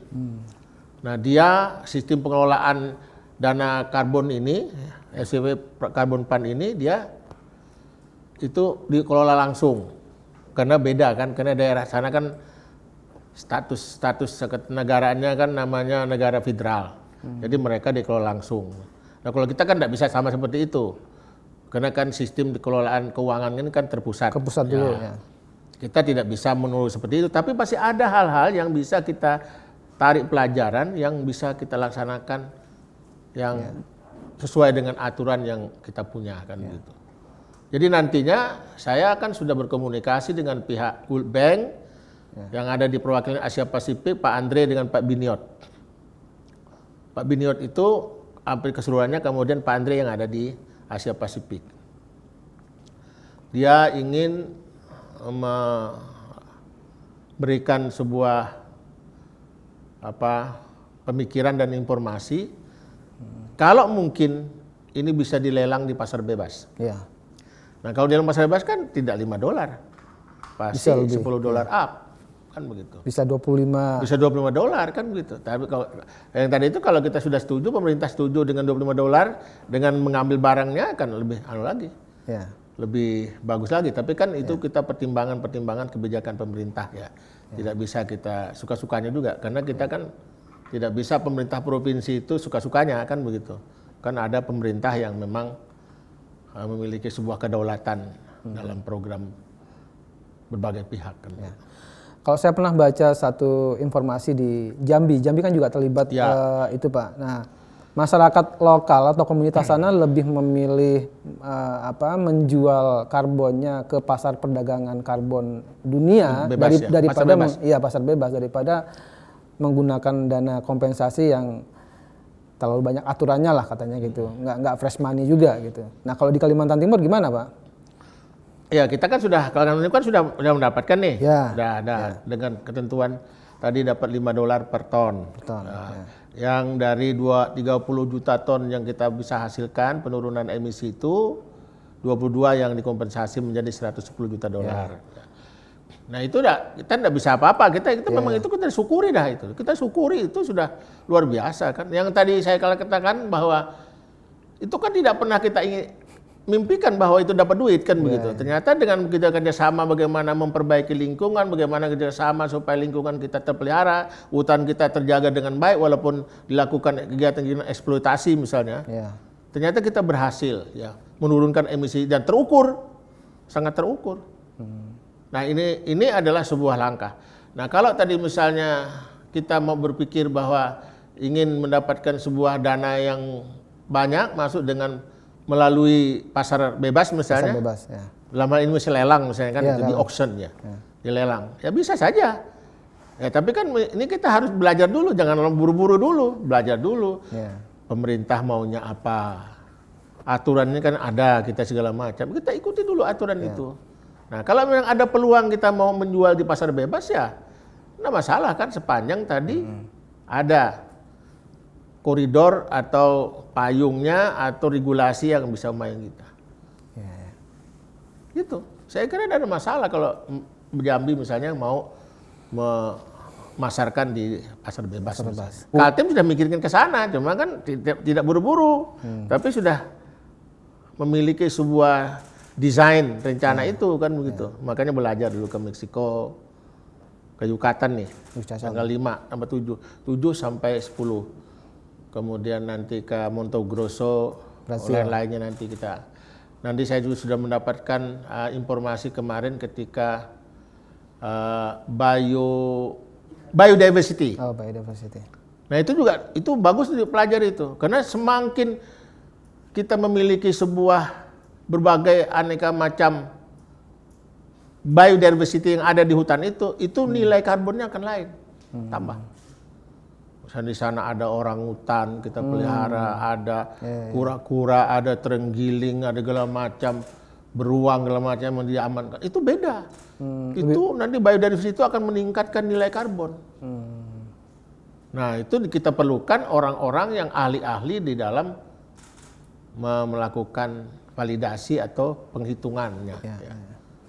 Nah, dia sistem pengelolaan dana karbon ini, SCW Carbon Fund ini dia itu dikelola langsung Karena beda kan, karena daerah sana kan status kenegaraannya kan namanya negara federal. Jadi mereka dikelola langsung. Nah kalau kita kan tidak bisa sama seperti itu. Karena kan sistem dikelolaan keuangan ini kan terpusat. Ke pusat dulu ya. Kita tidak bisa menurut seperti itu, tapi pasti ada hal-hal yang bisa kita tarik pelajaran, yang bisa kita laksanakan yang sesuai dengan aturan yang kita punya kan gitu. Jadi nantinya saya akan sudah berkomunikasi dengan pihak World Bank yang ada di perwakilan Asia Pasifik, Pak Andre dengan Pak Biniot. Pak Biniot itu hampir keseluruhannya, kemudian Pak Andre yang ada di Asia Pasifik. Dia ingin memberikan sebuah pemikiran dan informasi kalau mungkin ini bisa dilelang di pasar bebas. Ya. Nah kalau di dalam pasar bebas kan tidak $5, pasti $10 up, kan begitu. Bisa 25. Bisa $25 kan begitu. Tapi kalau yang tadi itu kalau kita sudah setuju, pemerintah setuju dengan $25 dengan mengambil barangnya akan lebih lagi. Ya. Lebih bagus lagi, tapi kan itu kita pertimbangan kebijakan pemerintah ya. Tidak bisa kita suka-sukanya juga, karena kita kan tidak bisa pemerintah provinsi itu suka-sukanya kan begitu. Kan ada pemerintah yang memang memiliki sebuah kedaulatan dalam program berbagai pihak kan. Ya. Kalau saya pernah baca satu informasi di Jambi kan juga terlibat itu Pak. Nah, masyarakat lokal atau komunitas sana lebih memilih menjual karbonnya ke pasar perdagangan karbon dunia daripada pasar bebas daripada menggunakan dana kompensasi yang terlalu banyak aturannya lah katanya gitu, nggak fresh money juga gitu. Nah kalau di Kalimantan Timur gimana Pak? Ya kita kan Kalimantan Timur kan sudah mendapatkan nih, dengan ketentuan tadi dapat $5 per ton. Yang dari 30 juta ton yang kita bisa hasilkan penurunan emisi itu 22 yang dikompensasi menjadi $110 juta. Nah itu kita tidak bisa apa-apa, kita memang itu kita syukuri dah itu. Kita syukuri itu sudah luar biasa kan. Yang tadi saya katakan bahwa itu kan tidak pernah kita ingin mimpikan bahwa itu dapat duit kan begitu. Ternyata dengan kita kerjasama bagaimana memperbaiki lingkungan, bagaimana kerjasama supaya lingkungan kita terpelihara, hutan kita terjaga dengan baik walaupun dilakukan kegiatan eksploitasi misalnya. Ternyata kita berhasil menurunkan emisi dan terukur, sangat terukur. Nah ini adalah sebuah langkah. Nah kalau tadi misalnya kita mau berpikir bahwa ingin mendapatkan sebuah dana yang banyak masuk dengan melalui pasar bebas misalnya, dalam hal ini misalnya lelang misalnya kan, di auction dilelang, ya bisa saja. Ya tapi kan ini kita harus belajar dulu, jangan buru-buru dulu, belajar dulu. Pemerintah maunya apa, aturannya kan ada, kita segala macam, kita ikuti dulu aturan itu. Nah kalau memang ada peluang kita mau menjual di pasar bebas ya, nggak masalah kan sepanjang tadi ada koridor atau payungnya atau regulasi yang bisa main kita. Gitu. Saya kira tidak ada masalah kalau Jambi misalnya mau memasarkan di pasar bebas. Kaltim sudah mikirkan ke sana, cuma kan tidak buru-buru, tapi sudah memiliki sebuah desain rencana itu kan begitu. Makanya belajar dulu ke Meksiko, ke Yucatan nih, tanggal 5 sampai 7 sampai 10. Kemudian nanti ke Monte Grosso, lain-lainnya nanti kita. Nanti saya juga sudah mendapatkan informasi kemarin ketika biodiversity. Oh, biodiversity. Nah itu bagus dipelajari itu, karena semakin kita memiliki sebuah berbagai aneka macam biodiversity yang ada di hutan itu nilai karbonnya akan lain, tambah. Di sana ada orang hutan kita pelihara, ada kura-kura, ada terenggiling, ada segala macam, beruang segala macam yang diamankan. Itu beda. Itu nanti biodiversitas itu akan meningkatkan nilai karbon. Nah itu kita perlukan orang-orang yang ahli-ahli di dalam melakukan validasi atau penghitungannya.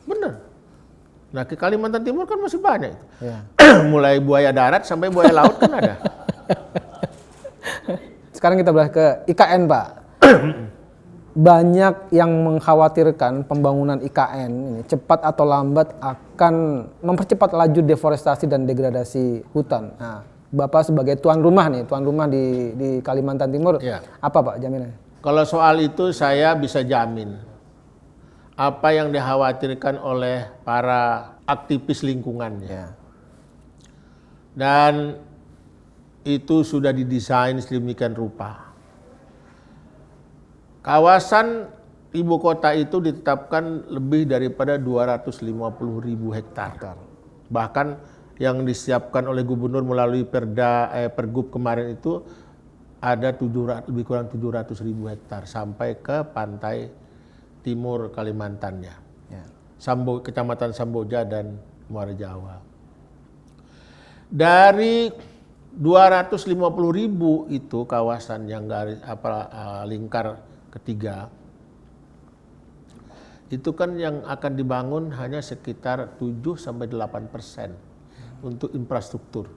Benar. Nah ke Kalimantan Timur kan masih banyak itu. Mulai buaya darat sampai buaya laut kan ada. Sekarang kita bahas ke IKN Pak. banyak yang mengkhawatirkan pembangunan IKN ini cepat atau lambat akan mempercepat laju deforestasi dan degradasi hutan. Nah, Bapak sebagai tuan rumah di Kalimantan Timur, Ya. apa Pak jaminannya? Kalau soal itu saya bisa jamin apa yang dikhawatirkan oleh para aktivis lingkungannya. Ya. Dan itu sudah didesain sedemikian rupa. Kawasan ibu kota itu ditetapkan lebih daripada 250.000 hektar. Bahkan yang disiapkan oleh gubernur melalui Pergub kemarin itu ada lebih kurang 700.000 hektar sampai ke pantai timur Kalimantannya. Ya. Kecamatan Samboja dan Muara Jawa. Dari 250.000 itu kawasan yang lingkar ketiga, itu kan yang akan dibangun hanya sekitar 7-8% untuk infrastruktur.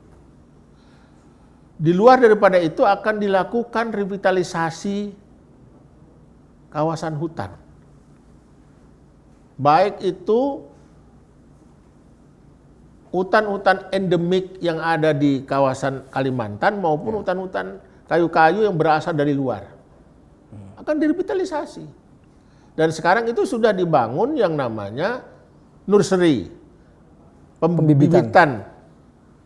Di luar daripada itu akan dilakukan revitalisasi kawasan hutan. Baik itu hutan-hutan endemik yang ada di kawasan Kalimantan maupun hutan-hutan kayu-kayu yang berasal dari luar. Akan direvitalisasi. Dan sekarang itu sudah dibangun yang namanya nursery, pembibitan.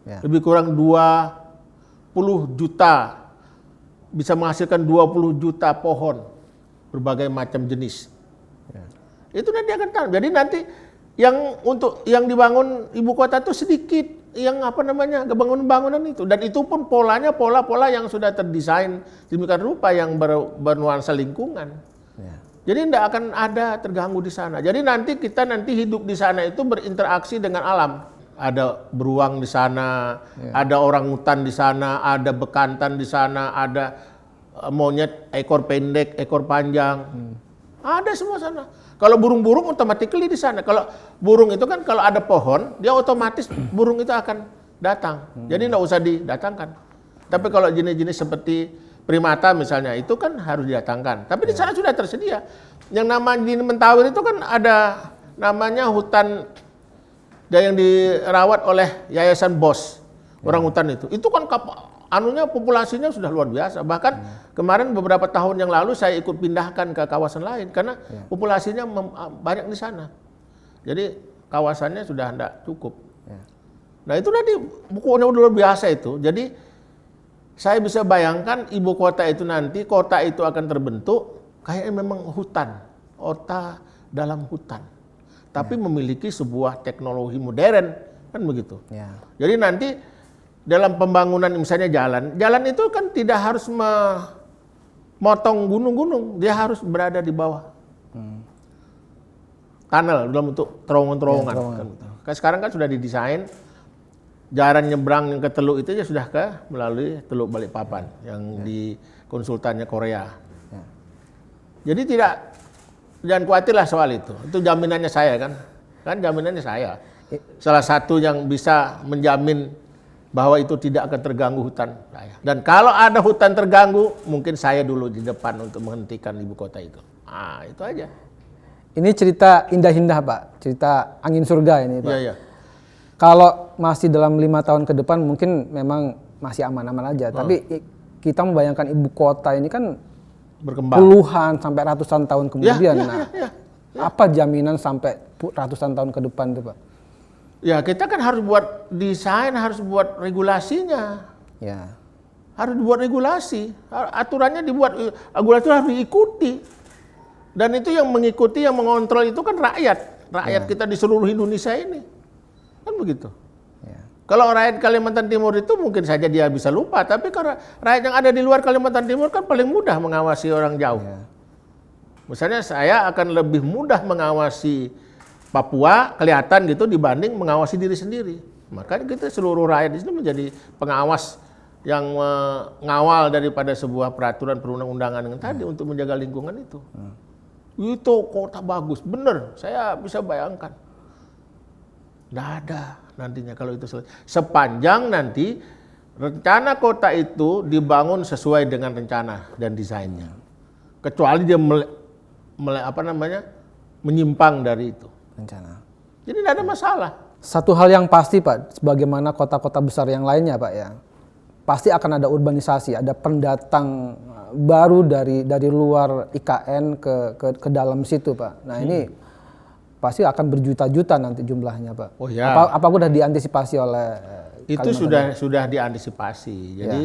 Ya. Lebih kurang 20 juta, bisa menghasilkan 20 juta pohon berbagai macam jenis. Ya. Itu nanti akan tanam. Jadi nanti yang dibangun ibu kota itu sedikit, yang bangunan itu, dan itu pun pola yang sudah terdesain demikian rupa yang bernuansa lingkungan. Ya. Jadi tidak akan ada terganggu di sana. Jadi kita hidup di sana itu berinteraksi dengan alam. Ada beruang di sana, ada orangutan di sana, ada bekantan di sana, ada monyet ekor pendek, ekor panjang. Ada semua sana. Kalau burung-burung automatically di sana. Kalau burung itu kan kalau ada pohon, dia otomatis burung itu akan datang. Jadi tidak usah didatangkan. Tapi kalau jenis-jenis seperti primata misalnya, itu kan harus didatangkan. Tapi di sana sudah tersedia. Yang namanya di Mentawir itu kan ada namanya hutan yang dirawat oleh Yayasan BOS, orang hutan itu. Itu kan populasinya sudah luar biasa. Bahkan kemarin beberapa tahun yang lalu saya ikut pindahkan ke kawasan lain karena populasinya banyak di sana. Jadi kawasannya sudah tidak cukup. Nah itu nanti bukunya luar biasa itu. Jadi saya bisa bayangkan ibu kota itu nanti, kota itu akan terbentuk kayaknya memang hutan, kota dalam hutan. Tapi memiliki sebuah teknologi modern, kan begitu. Ya. Jadi nanti dalam pembangunan misalnya jalan itu kan tidak harus memotong gunung-gunung, dia harus berada di bawah tunnel dalam bentuk terowongan-terowongan. Ya, sekarang kan sudah didesain jalan nyebrang yang ke Teluk itu sudah melalui Teluk Balikpapan yang di konsultannya Korea. Ya. Jadi jangan khawatirlah soal itu jaminannya saya kan jaminannya saya. Salah satu yang bisa menjamin bahwa itu tidak akan terganggu hutan saya. Dan kalau ada hutan terganggu, mungkin saya dulu di depan untuk menghentikan ibu kota itu. Itu aja. Ini cerita indah-indah Pak, cerita angin surga ini Pak. Iya. Kalau masih dalam 5 tahun ke depan mungkin memang masih aman-aman aja. Tapi kita membayangkan ibu kota ini kan berkembang puluhan sampai ratusan tahun kemudian. Ya. Apa jaminan sampai ratusan tahun ke depan itu Pak? Ya kita kan harus buat desain, harus buat regulasinya. Ya. Harus dibuat regulasi, aturannya dibuat, regulasi harus diikuti. Dan itu yang mengikuti, yang mengontrol itu kan rakyat kita di seluruh Indonesia ini. Kan begitu. Ya. Kalau rakyat Kalimantan Timur itu mungkin saja dia bisa lupa, tapi kalau rakyat yang ada di luar Kalimantan Timur kan paling mudah mengawasi orang jauh. Ya. Misalnya saya akan lebih mudah mengawasi Papua kelihatan gitu dibanding mengawasi diri sendiri. Makanya kita seluruh rakyat di sini menjadi pengawas yang mengawal daripada sebuah peraturan perundang-undangan yang tadi untuk menjaga lingkungan itu. Itu kota bagus, bener. Saya bisa bayangkan. Nggak ada nantinya kalau itu selesai. Sepanjang nanti rencana kota itu dibangun sesuai dengan rencana dan desainnya. Kecuali dia menyimpang dari itu. Rencana. Jadi tidak ada masalah. Satu hal yang pasti Pak, sebagaimana kota-kota besar yang lainnya Pak ya, pasti akan ada urbanisasi, ada pendatang baru dari luar IKN ke dalam situ Pak. Nah ini pasti akan berjuta-juta nanti jumlahnya Pak. Oh ya. Apa udah diantisipasi oleh Itu sudah diantisipasi. Jadi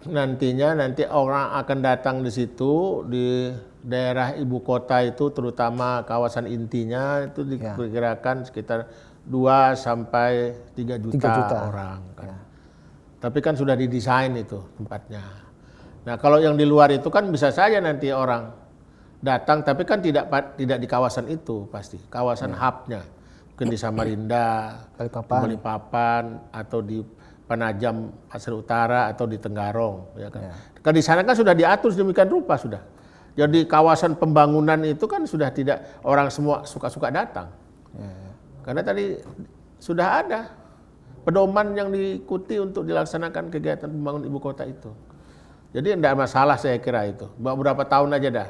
nantinya orang akan datang di situ di daerah ibu kota itu, terutama kawasan intinya itu diperkirakan sekitar 2 sampai 3 juta orang. Kan. Tapi kan sudah didesain itu tempatnya. Nah kalau yang di luar itu kan bisa saja nanti orang datang, tapi kan tidak di kawasan itu pasti, kawasan hubnya, mungkin di Samarinda, Balikpapan, atau di Penajam Pasir Utara atau di Tenggarong. Ya kan. Kan di sana kan sudah diatur sedemikian rupa sudah. Jadi kawasan pembangunan itu kan sudah tidak orang semua suka-suka datang. Karena tadi sudah ada pedoman yang diikuti untuk dilaksanakan kegiatan pembangunan ibu kota itu. Jadi tidak masalah saya kira itu. Beberapa tahun aja dah.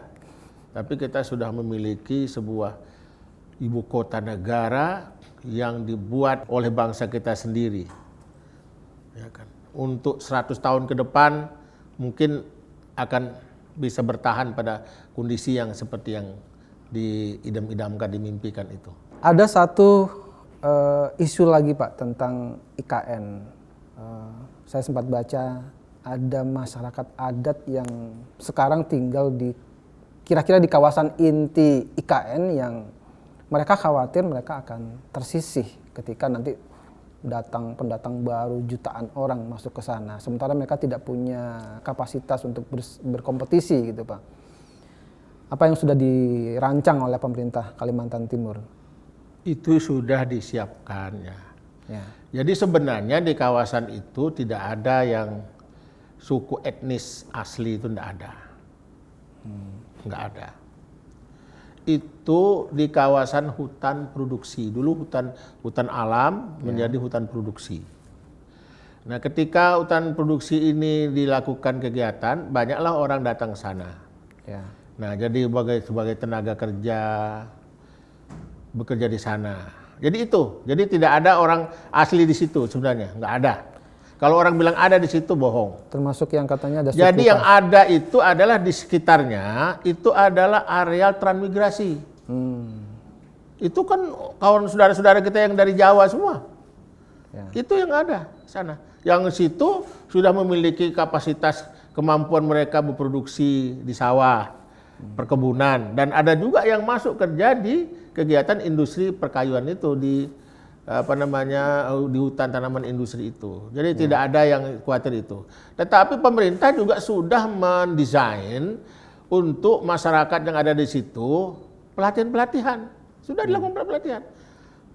Tapi kita sudah memiliki sebuah ibu kota negara yang dibuat oleh bangsa kita sendiri. Ya kan? Untuk 100 tahun ke depan mungkin akan bisa bertahan pada kondisi yang seperti yang diidam-idamkan, dimimpikan itu. Ada satu isu lagi Pak tentang IKN. Saya sempat baca ada masyarakat adat yang sekarang tinggal kira-kira di kawasan inti IKN yang mereka khawatir mereka akan tersisih ketika nanti pendatang baru jutaan orang masuk ke sana. Sementara mereka tidak punya kapasitas untuk berkompetisi gitu Pak. Apa yang sudah dirancang oleh pemerintah Kalimantan Timur? Itu sudah disiapkan ya. Jadi sebenarnya di kawasan itu tidak ada yang suku etnis asli, itu tidak ada. Nggak ada. Itu di kawasan hutan produksi. Dulu hutan alam menjadi hutan produksi. Nah, ketika hutan produksi ini dilakukan kegiatan, banyaklah orang datang ke sana. Nah, jadi sebagai tenaga kerja bekerja di sana. Jadi tidak ada orang asli di situ sebenarnya, nggak ada. Kalau orang bilang ada di situ bohong. Termasuk yang katanya ada suku. Jadi yang ada itu adalah di sekitarnya itu adalah areal transmigrasi. Itu kan kawan saudara-saudara kita yang dari Jawa semua. Itu yang ada sana. Yang situ sudah memiliki kapasitas kemampuan mereka berproduksi di sawah, perkebunan, dan ada juga yang masuk kerja di kegiatan industri perkayuan itu di hutan tanaman industri itu. Jadi tidak ada yang khawatir itu. Tetapi pemerintah juga sudah mendesain untuk masyarakat yang ada di situ pelatihan-pelatihan. Sudah dilakukan pelatihan.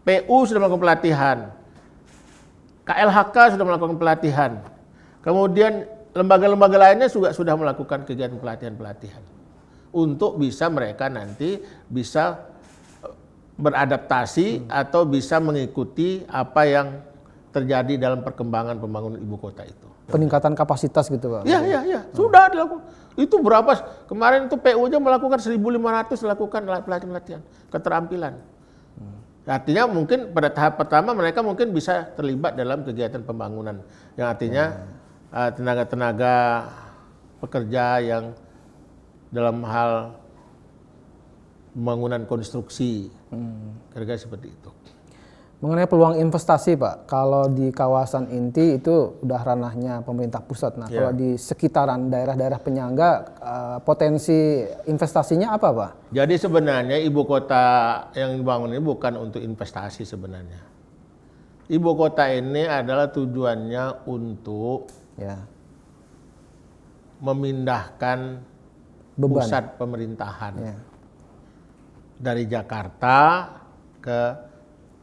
PU sudah melakukan pelatihan. KLHK sudah melakukan pelatihan. Kemudian lembaga-lembaga lainnya juga sudah melakukan kegiatan pelatihan-pelatihan. Untuk bisa mereka nanti bisa beradaptasi atau bisa mengikuti apa yang terjadi dalam perkembangan pembangunan ibu kota itu. Peningkatan kapasitas gitu Pak? Iya. Sudah dilakukan. Itu berapa? Kemarin itu PU aja melakukan 1.500 melakukan pelatihan keterampilan. Artinya mungkin pada tahap pertama mereka mungkin bisa terlibat dalam kegiatan pembangunan. Yang artinya tenaga-tenaga pekerja yang dalam hal pembangunan konstruksi, kira-kira seperti itu. Mengenai peluang investasi Pak, kalau di kawasan inti itu udah ranahnya pemerintah pusat. Nah, kalau di sekitaran daerah-daerah penyangga, potensi investasinya apa Pak? Jadi sebenarnya ibu kota yang dibangun ini bukan untuk investasi sebenarnya. Ibu kota ini adalah tujuannya untuk memindahkan beban pusat pemerintahan dari Jakarta ke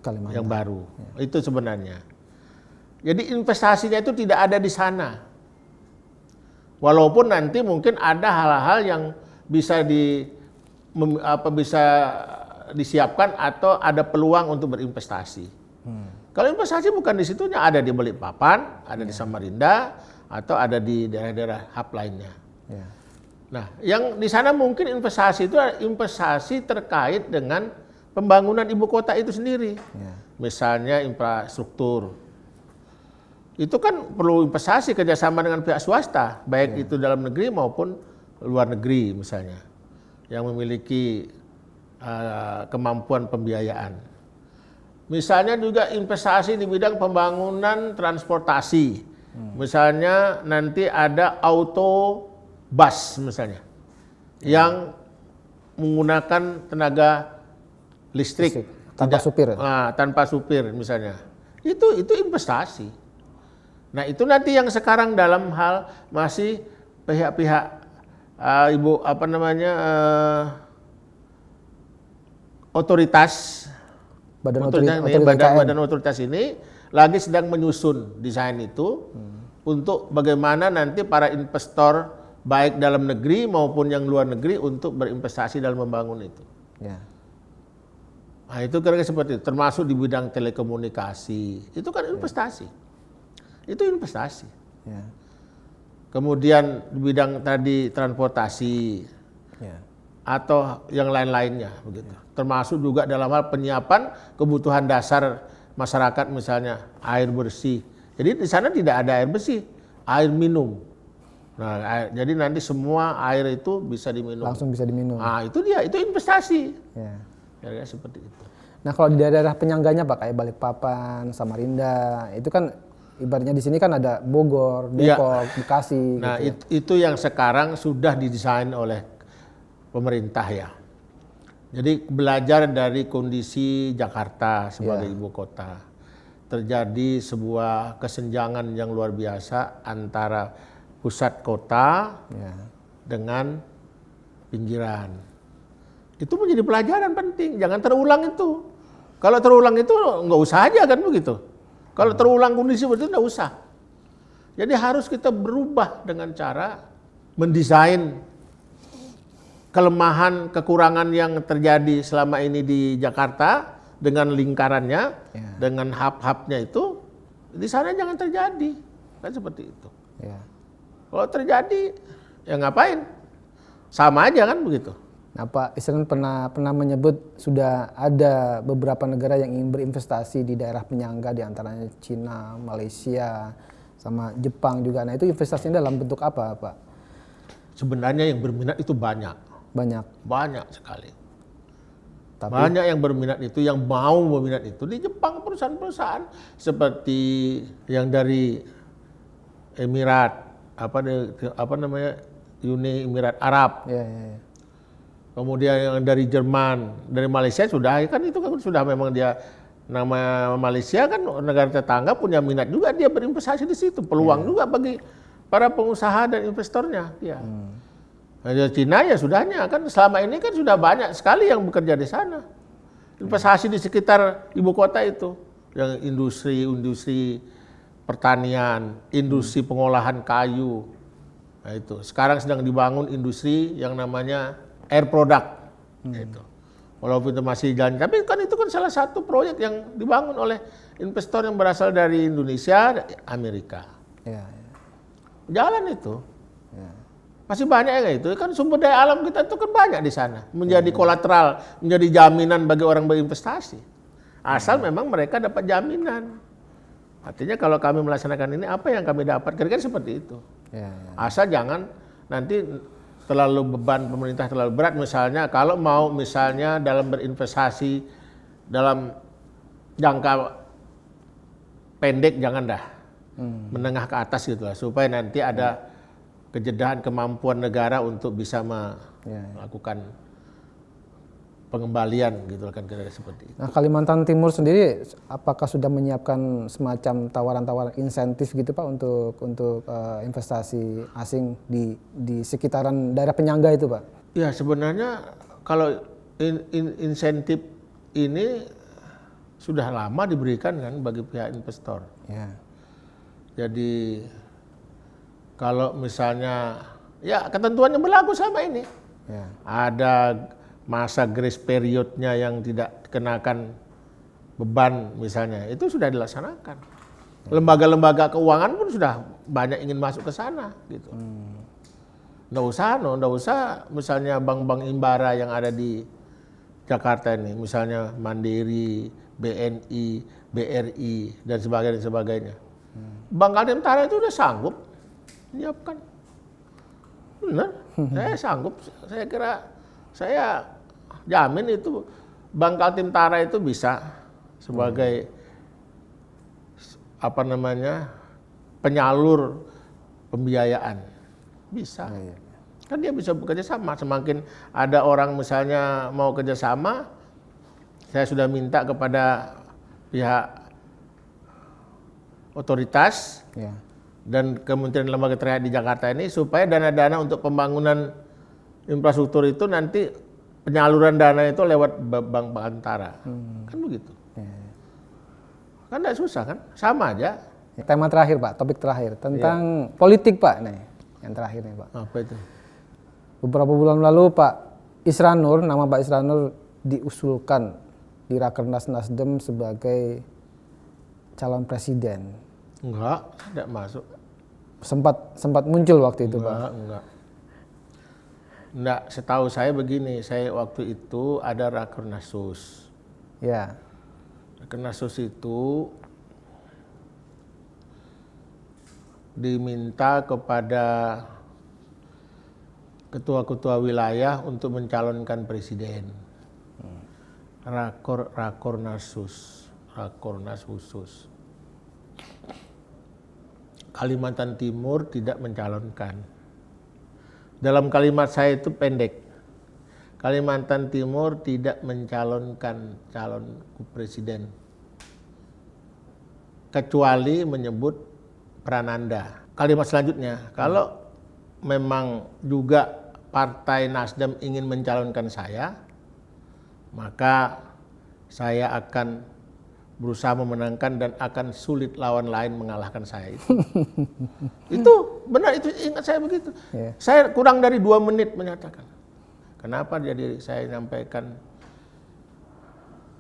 Kalimantan yang baru. Itu sebenarnya. Jadi investasinya itu tidak ada di sana. Walaupun nanti mungkin ada hal-hal yang bisa disiapkan atau ada peluang untuk berinvestasi. Kalau investasi bukan di situnya, ada di Balikpapan, ada di Samarinda, atau ada di daerah-daerah hub lainnya. Nah, yang di sana mungkin investasi itu investasi terkait dengan pembangunan ibu kota itu sendiri. Ya. Misalnya infrastruktur. Itu kan perlu investasi kerjasama dengan pihak swasta, baik itu dalam negeri maupun luar negeri misalnya, yang memiliki kemampuan pembiayaan. Misalnya juga investasi di bidang pembangunan transportasi. Misalnya nanti ada auto bus misalnya, yang menggunakan tenaga listrik, tanpa supir. Tanpa supir misalnya. Itu investasi. Nah, itu nanti yang sekarang dalam hal masih pihak-pihak otoritas badan otoritas ini lagi sedang menyusun desain itu untuk bagaimana nanti para investor baik dalam negeri maupun yang luar negeri untuk berinvestasi dalam membangun itu. Ya. Nah, itu kira-kira seperti itu, termasuk di bidang telekomunikasi. Itu kan investasi. Itu investasi. Ya. Kemudian di bidang tadi transportasi. Ya. Atau yang lain-lainnya begitu. Termasuk juga dalam hal penyiapan kebutuhan dasar masyarakat, misalnya air bersih. Jadi di sana tidak ada air bersih, air minum. Nah, jadi nanti semua air itu bisa diminum. Langsung bisa diminum. Nah, itu dia, itu investasi. Ya. Ya, seperti itu. Nah, kalau di daerah penyangganya Pak, kayak Balikpapan, Samarinda, itu kan ibaratnya di sini kan ada Bogor, Depok, Bekasi. Nah, gitu. itu yang sekarang sudah didesain oleh pemerintah ya. Jadi belajar dari kondisi Jakarta sebagai ibu kota. Terjadi sebuah kesenjangan yang luar biasa antara pusat kota dengan pinggiran. Itu menjadi pelajaran penting, jangan terulang itu. Kalau terulang itu nggak usah aja kan begitu. Kalau terulang kondisi seperti itu nggak usah. Jadi harus kita berubah dengan cara mendesain kelemahan, kekurangan yang terjadi selama ini di Jakarta dengan lingkarannya, dengan hub-hubnya itu, di sana jangan terjadi, kan seperti itu. Ya. Kalau terjadi, ya ngapain? Sama aja kan begitu. Nah, Pak Isran pernah menyebut sudah ada beberapa negara yang ingin berinvestasi di daerah penyangga, diantaranya Cina, Malaysia, sama Jepang juga. Nah, itu investasinya dalam bentuk apa, Pak? Sebenarnya yang berminat itu banyak. Banyak sekali. Tapi, banyak yang berminat itu, yang mau berminat itu di Jepang, perusahaan-perusahaan seperti yang dari Emirat, Uni Emirat Arab. Ya. Kemudian yang dari Jerman, dari Malaysia sudah, kan itu kan sudah memang dia, nama Malaysia kan negara tetangga punya minat juga dia berinvestasi di situ, peluang juga bagi para pengusaha dan investornya. Ya. Cina ya sudahnya kan selama ini kan sudah banyak sekali yang bekerja di sana. Investasi di sekitar ibu kota itu, yang industri pertanian, industri pengolahan kayu. Nah, itu sekarang sedang dibangun industri yang namanya air product. Itu. Walaupun itu masih jalan, tapi kan itu kan salah satu proyek yang dibangun oleh investor yang berasal dari Indonesia, Amerika. Ya. Jalan itu. Masih banyak ya itu, kan sumber daya alam kita itu kan banyak di sana. Menjadi kolateral, menjadi jaminan bagi orang berinvestasi. Asal memang mereka dapat jaminan. Artinya kalau kami melaksanakan ini, apa yang kami dapat? Kira-kira seperti itu. Asal jangan nanti terlalu beban pemerintah terlalu berat. Misalnya kalau mau misalnya dalam berinvestasi dalam jangka pendek jangan dah. Menengah ke atas gitu lah. Supaya nanti ada kejedahan kemampuan negara untuk bisa melakukan pengembalian gitu kan, kira-kira seperti itu. Nah, Kalimantan Timur sendiri apakah sudah menyiapkan semacam tawaran-tawaran insentif gitu Pak untuk investasi asing di sekitaran daerah penyangga itu Pak? Ya sebenarnya kalau insentif ini sudah lama diberikan kan bagi pihak investor. Ya. Jadi kalau misalnya ya ketentuannya berlaku selama ini. Ya. Ada masa grace periodnya yang tidak kenakan beban misalnya, itu sudah dilaksanakan. Lembaga-lembaga keuangan pun sudah banyak ingin masuk ke sana gitu. Nggak usah misalnya bank-bank Himbara yang ada di Jakarta ini, misalnya Mandiri, BNI, BRI, dan sebagainya. Bank Kaltim-Tara itu udah sanggup menyiapkan. Benar, saya sanggup. Saya kira, saya jamin itu Bank Kaltim-Tara itu bisa sebagai penyalur pembiayaan. Bisa. Kan dia bisa bekerja sama. Semakin ada orang misalnya mau kerjasama, saya sudah minta kepada pihak otoritas dan kementerian lembaga terkait di Jakarta ini supaya dana-dana untuk pembangunan infrastruktur itu nanti penyaluran dana itu lewat bank antara. Kan begitu. Kan tidak susah kan? Sama aja. Tema terakhir Pak, topik terakhir tentang politik Pak nih. Yang terakhir nih Pak. Apa itu? Beberapa bulan lalu Pak Isranur, nama Pak Isranur diusulkan di Rakernas Nasdem sebagai calon presiden. Enggak, tidak masuk. Sempat muncul waktu itu Pak. Enggak, setahu saya begini, saya waktu itu ada Rakernasus. Ya. Rakernasus itu diminta kepada ketua-ketua wilayah untuk mencalonkan presiden. Rakornas khusus. Kalimantan Timur tidak mencalonkan. Dalam kalimat saya itu pendek. Kalimantan Timur tidak mencalonkan calon presiden. Kecuali menyebut Prananda. Kalimat selanjutnya, kalau memang juga Partai Nasdem ingin mencalonkan saya, maka saya akan berusaha memenangkan dan akan sulit lawan lain mengalahkan saya itu. Itu benar, itu ingat saya begitu. Saya kurang dari 2 menit menyatakan. Kenapa jadi saya nyampaikan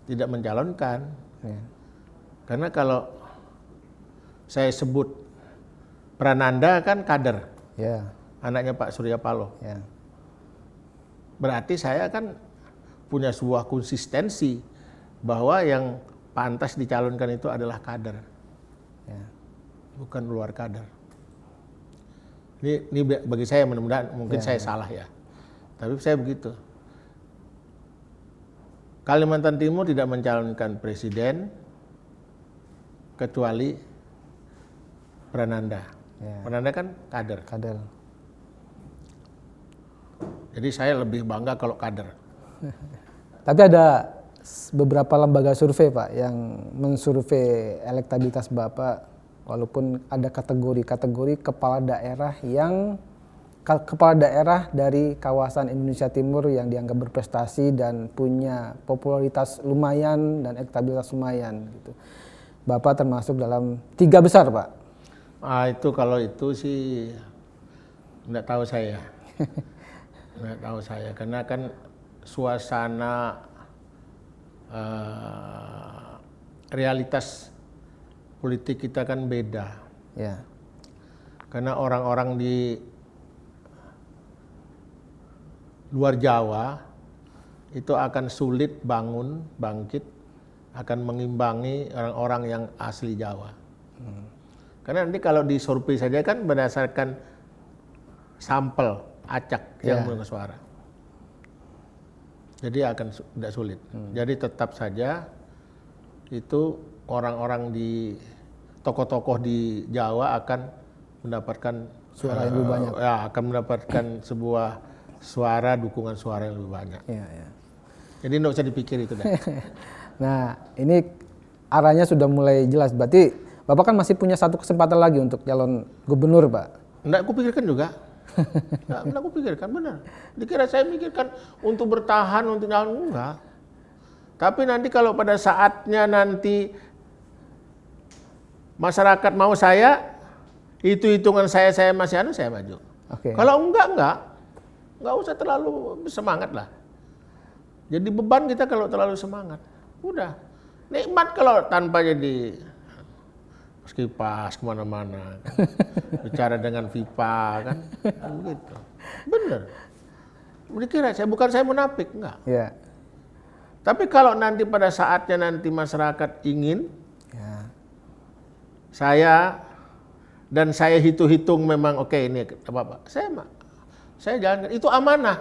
tidak mencalonkan? Karena kalau saya sebut Prananda kan kader, anaknya Pak Surya Paloh. Berarti saya kan punya sebuah konsistensi bahwa yang pantas dicalonkan itu adalah kader, bukan luar kader. Ini bagi saya, mudah-mudahan mungkin saya salah ya, tapi saya begitu. Kalimantan Timur tidak mencalonkan presiden kecuali Prananda. Prananda kan kader. Jadi saya lebih bangga kalau kader. Tapi ada beberapa lembaga survei Pak yang mensurvei elektabilitas Bapak, walaupun ada kategori kepala daerah dari kawasan Indonesia Timur yang dianggap berprestasi dan punya popularitas lumayan dan elektabilitas lumayan gitu. Bapak termasuk dalam 3 besar Pak. Itu kalau itu sih enggak tahu saya. Enggak tahu saya karena kan suasana realitas politik kita kan beda. Karena orang-orang di luar Jawa itu akan sulit bangkit, akan mengimbangi orang-orang yang asli Jawa. Karena nanti kalau di survei saja kan berdasarkan sampel acak yang bersuara. Jadi akan tidak sulit. Jadi tetap saja itu orang-orang di tokoh-tokoh di Jawa akan mendapatkan suara yang lebih banyak. Akan mendapatkan sebuah dukungan suara yang lebih banyak. Jadi tidak usah dipikir itu dah. Nah, ini arahnya sudah mulai jelas. Berarti Bapak kan masih punya 1 kesempatan lagi untuk calon gubernur, Pak. Enggak, aku pikirkan juga. Enggak, aku pikirkan, benar. Dikira saya mikirkan untuk bertahan, untuk nyalon, enggak. Tapi nanti kalau pada saatnya nanti masyarakat mau saya, itu hitungan saya masih saya maju. Kalau enggak usah terlalu semangat lah. Jadi beban kita kalau terlalu semangat. Udah, nikmat kalau tanpa jadi kipas kemana-mana, kan. Bicara dengan VIPA kan begitu. Bener. Dikira saya munafik, enggak. Ya. Tapi kalau nanti pada saatnya nanti masyarakat ingin, Ya. saya hitung memang oke, ini apa-apa. Saya jalankan, itu amanah.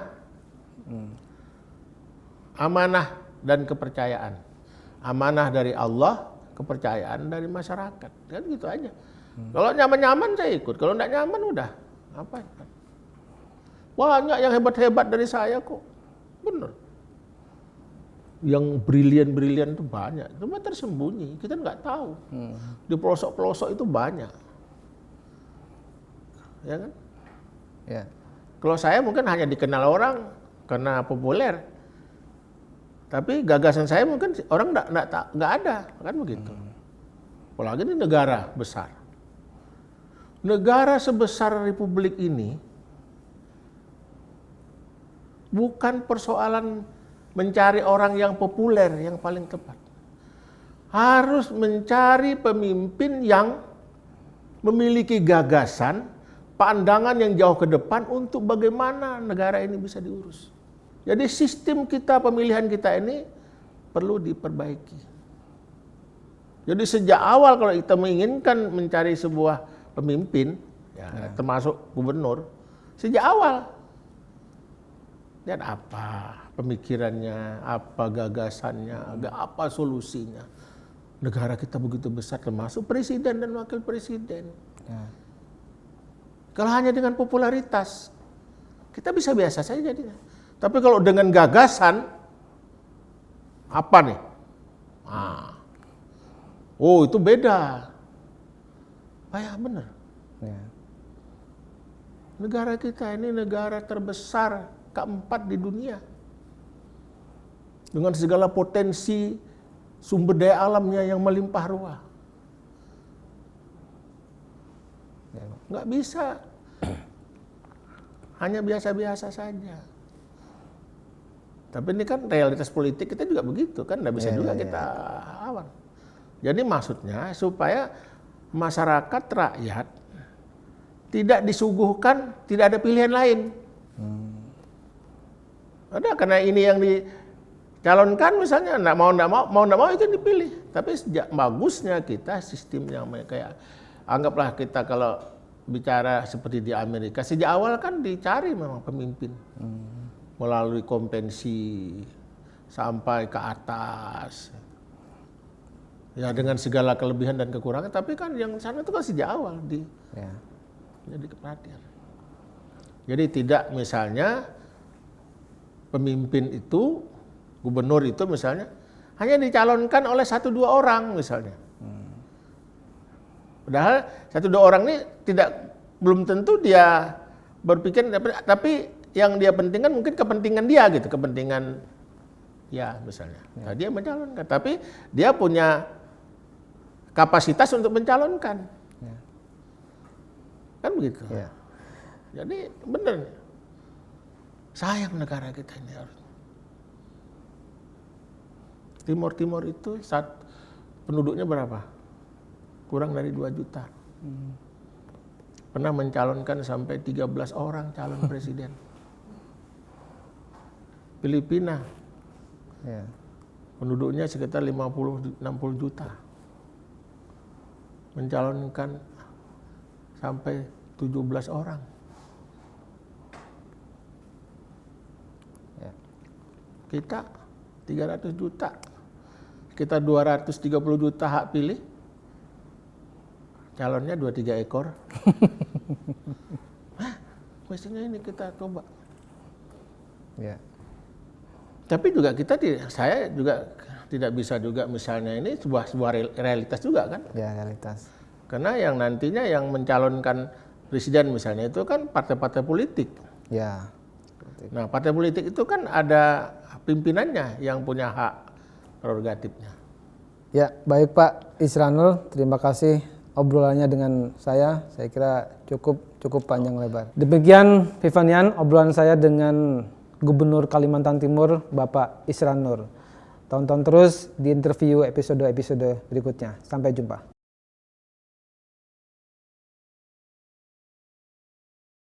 Amanah dan kepercayaan. Amanah dari Allah, kepercayaan dari masyarakat. Kan gitu aja. Kalau nyaman-nyaman saya ikut, kalau enggak nyaman udah. Apa? Banyak yang hebat-hebat dari saya kok. Bener. Yang brilian-brilian itu banyak. Cuma tersembunyi, kita nggak tahu. Di pelosok-pelosok itu banyak. Ya kan? Ya. Kalau saya mungkin hanya dikenal orang karena populer. Tapi gagasan saya mungkin orang nggak ada, kan begitu. Apalagi ini negara besar. Negara sebesar Republik ini bukan persoalan mencari orang yang populer yang paling tepat. Harus mencari pemimpin yang memiliki gagasan, pandangan yang jauh ke depan untuk bagaimana negara ini bisa diurus. Jadi sistem kita, pemilihan kita ini perlu diperbaiki. Jadi sejak awal kalau kita menginginkan mencari sebuah pemimpin, termasuk gubernur, sejak awal lihat apa pemikirannya, apa gagasannya, apa solusinya. Negara kita begitu besar, termasuk presiden dan wakil presiden. Ya. Kalau hanya dengan popularitas, kita bisa biasa saja jadinya. Tapi kalau dengan gagasan, apa nih? Oh itu beda. Ya benar. Ya. Negara kita ini negara terbesar keempat di dunia. Dengan segala potensi sumber daya alamnya yang melimpah ruah. Nggak bisa. Hanya biasa-biasa saja. Tapi ini kan realitas politik kita juga begitu kan, nggak bisa juga kita lawan. Jadi maksudnya supaya masyarakat rakyat tidak disuguhkan, tidak ada pilihan lain. Ada karena ini yang dicalonkan misalnya nggak mau itu dipilih. Tapi sejak bagusnya kita sistem yang kayak anggaplah kita kalau bicara seperti di Amerika sejak awal kan dicari memang pemimpin. Melalui kompensi sampai ke atas. Ya dengan segala kelebihan dan kekurangan, tapi kan yang sana itu kan sejak awal jadi perhatian. Jadi tidak misalnya pemimpin itu, gubernur itu misalnya hanya dicalonkan oleh 1-2 orang misalnya. Padahal 1-2 orang ini belum tentu dia berpikir, tapi yang dia pentingkan mungkin kepentingan dia gitu, kepentingan ya misalnya. Nah, dia mencalonkan, tapi dia punya kapasitas untuk mencalonkan. Kan begitu. Jadi benar. Sayang negara kita ini harus. Timur itu penduduknya berapa? Kurang dari 2 juta. Pernah mencalonkan sampai 13 orang calon presiden. Filipina, penduduknya sekitar 50-60 juta, mencalonkan sampai 17 orang. Kita 300 juta, kita 230 juta hak pilih, calonnya 2-3 ekor. Mestinya ini kita coba. Tapi juga saya juga tidak bisa juga misalnya ini sebuah realitas juga kan? Ya realitas. Karena yang nantinya yang mencalonkan presiden misalnya itu kan partai-partai politik. Ya. Nah partai politik itu kan ada pimpinannya yang punya hak prerogatifnya. Ya baik Pak Isranur, terima kasih obrolannya dengan saya kira cukup panjang lebar. Demikian Vivanian obrolan saya dengan Gubernur Kalimantan Timur Bapak Isranur. Tonton terus di interview episode berikutnya. Sampai jumpa.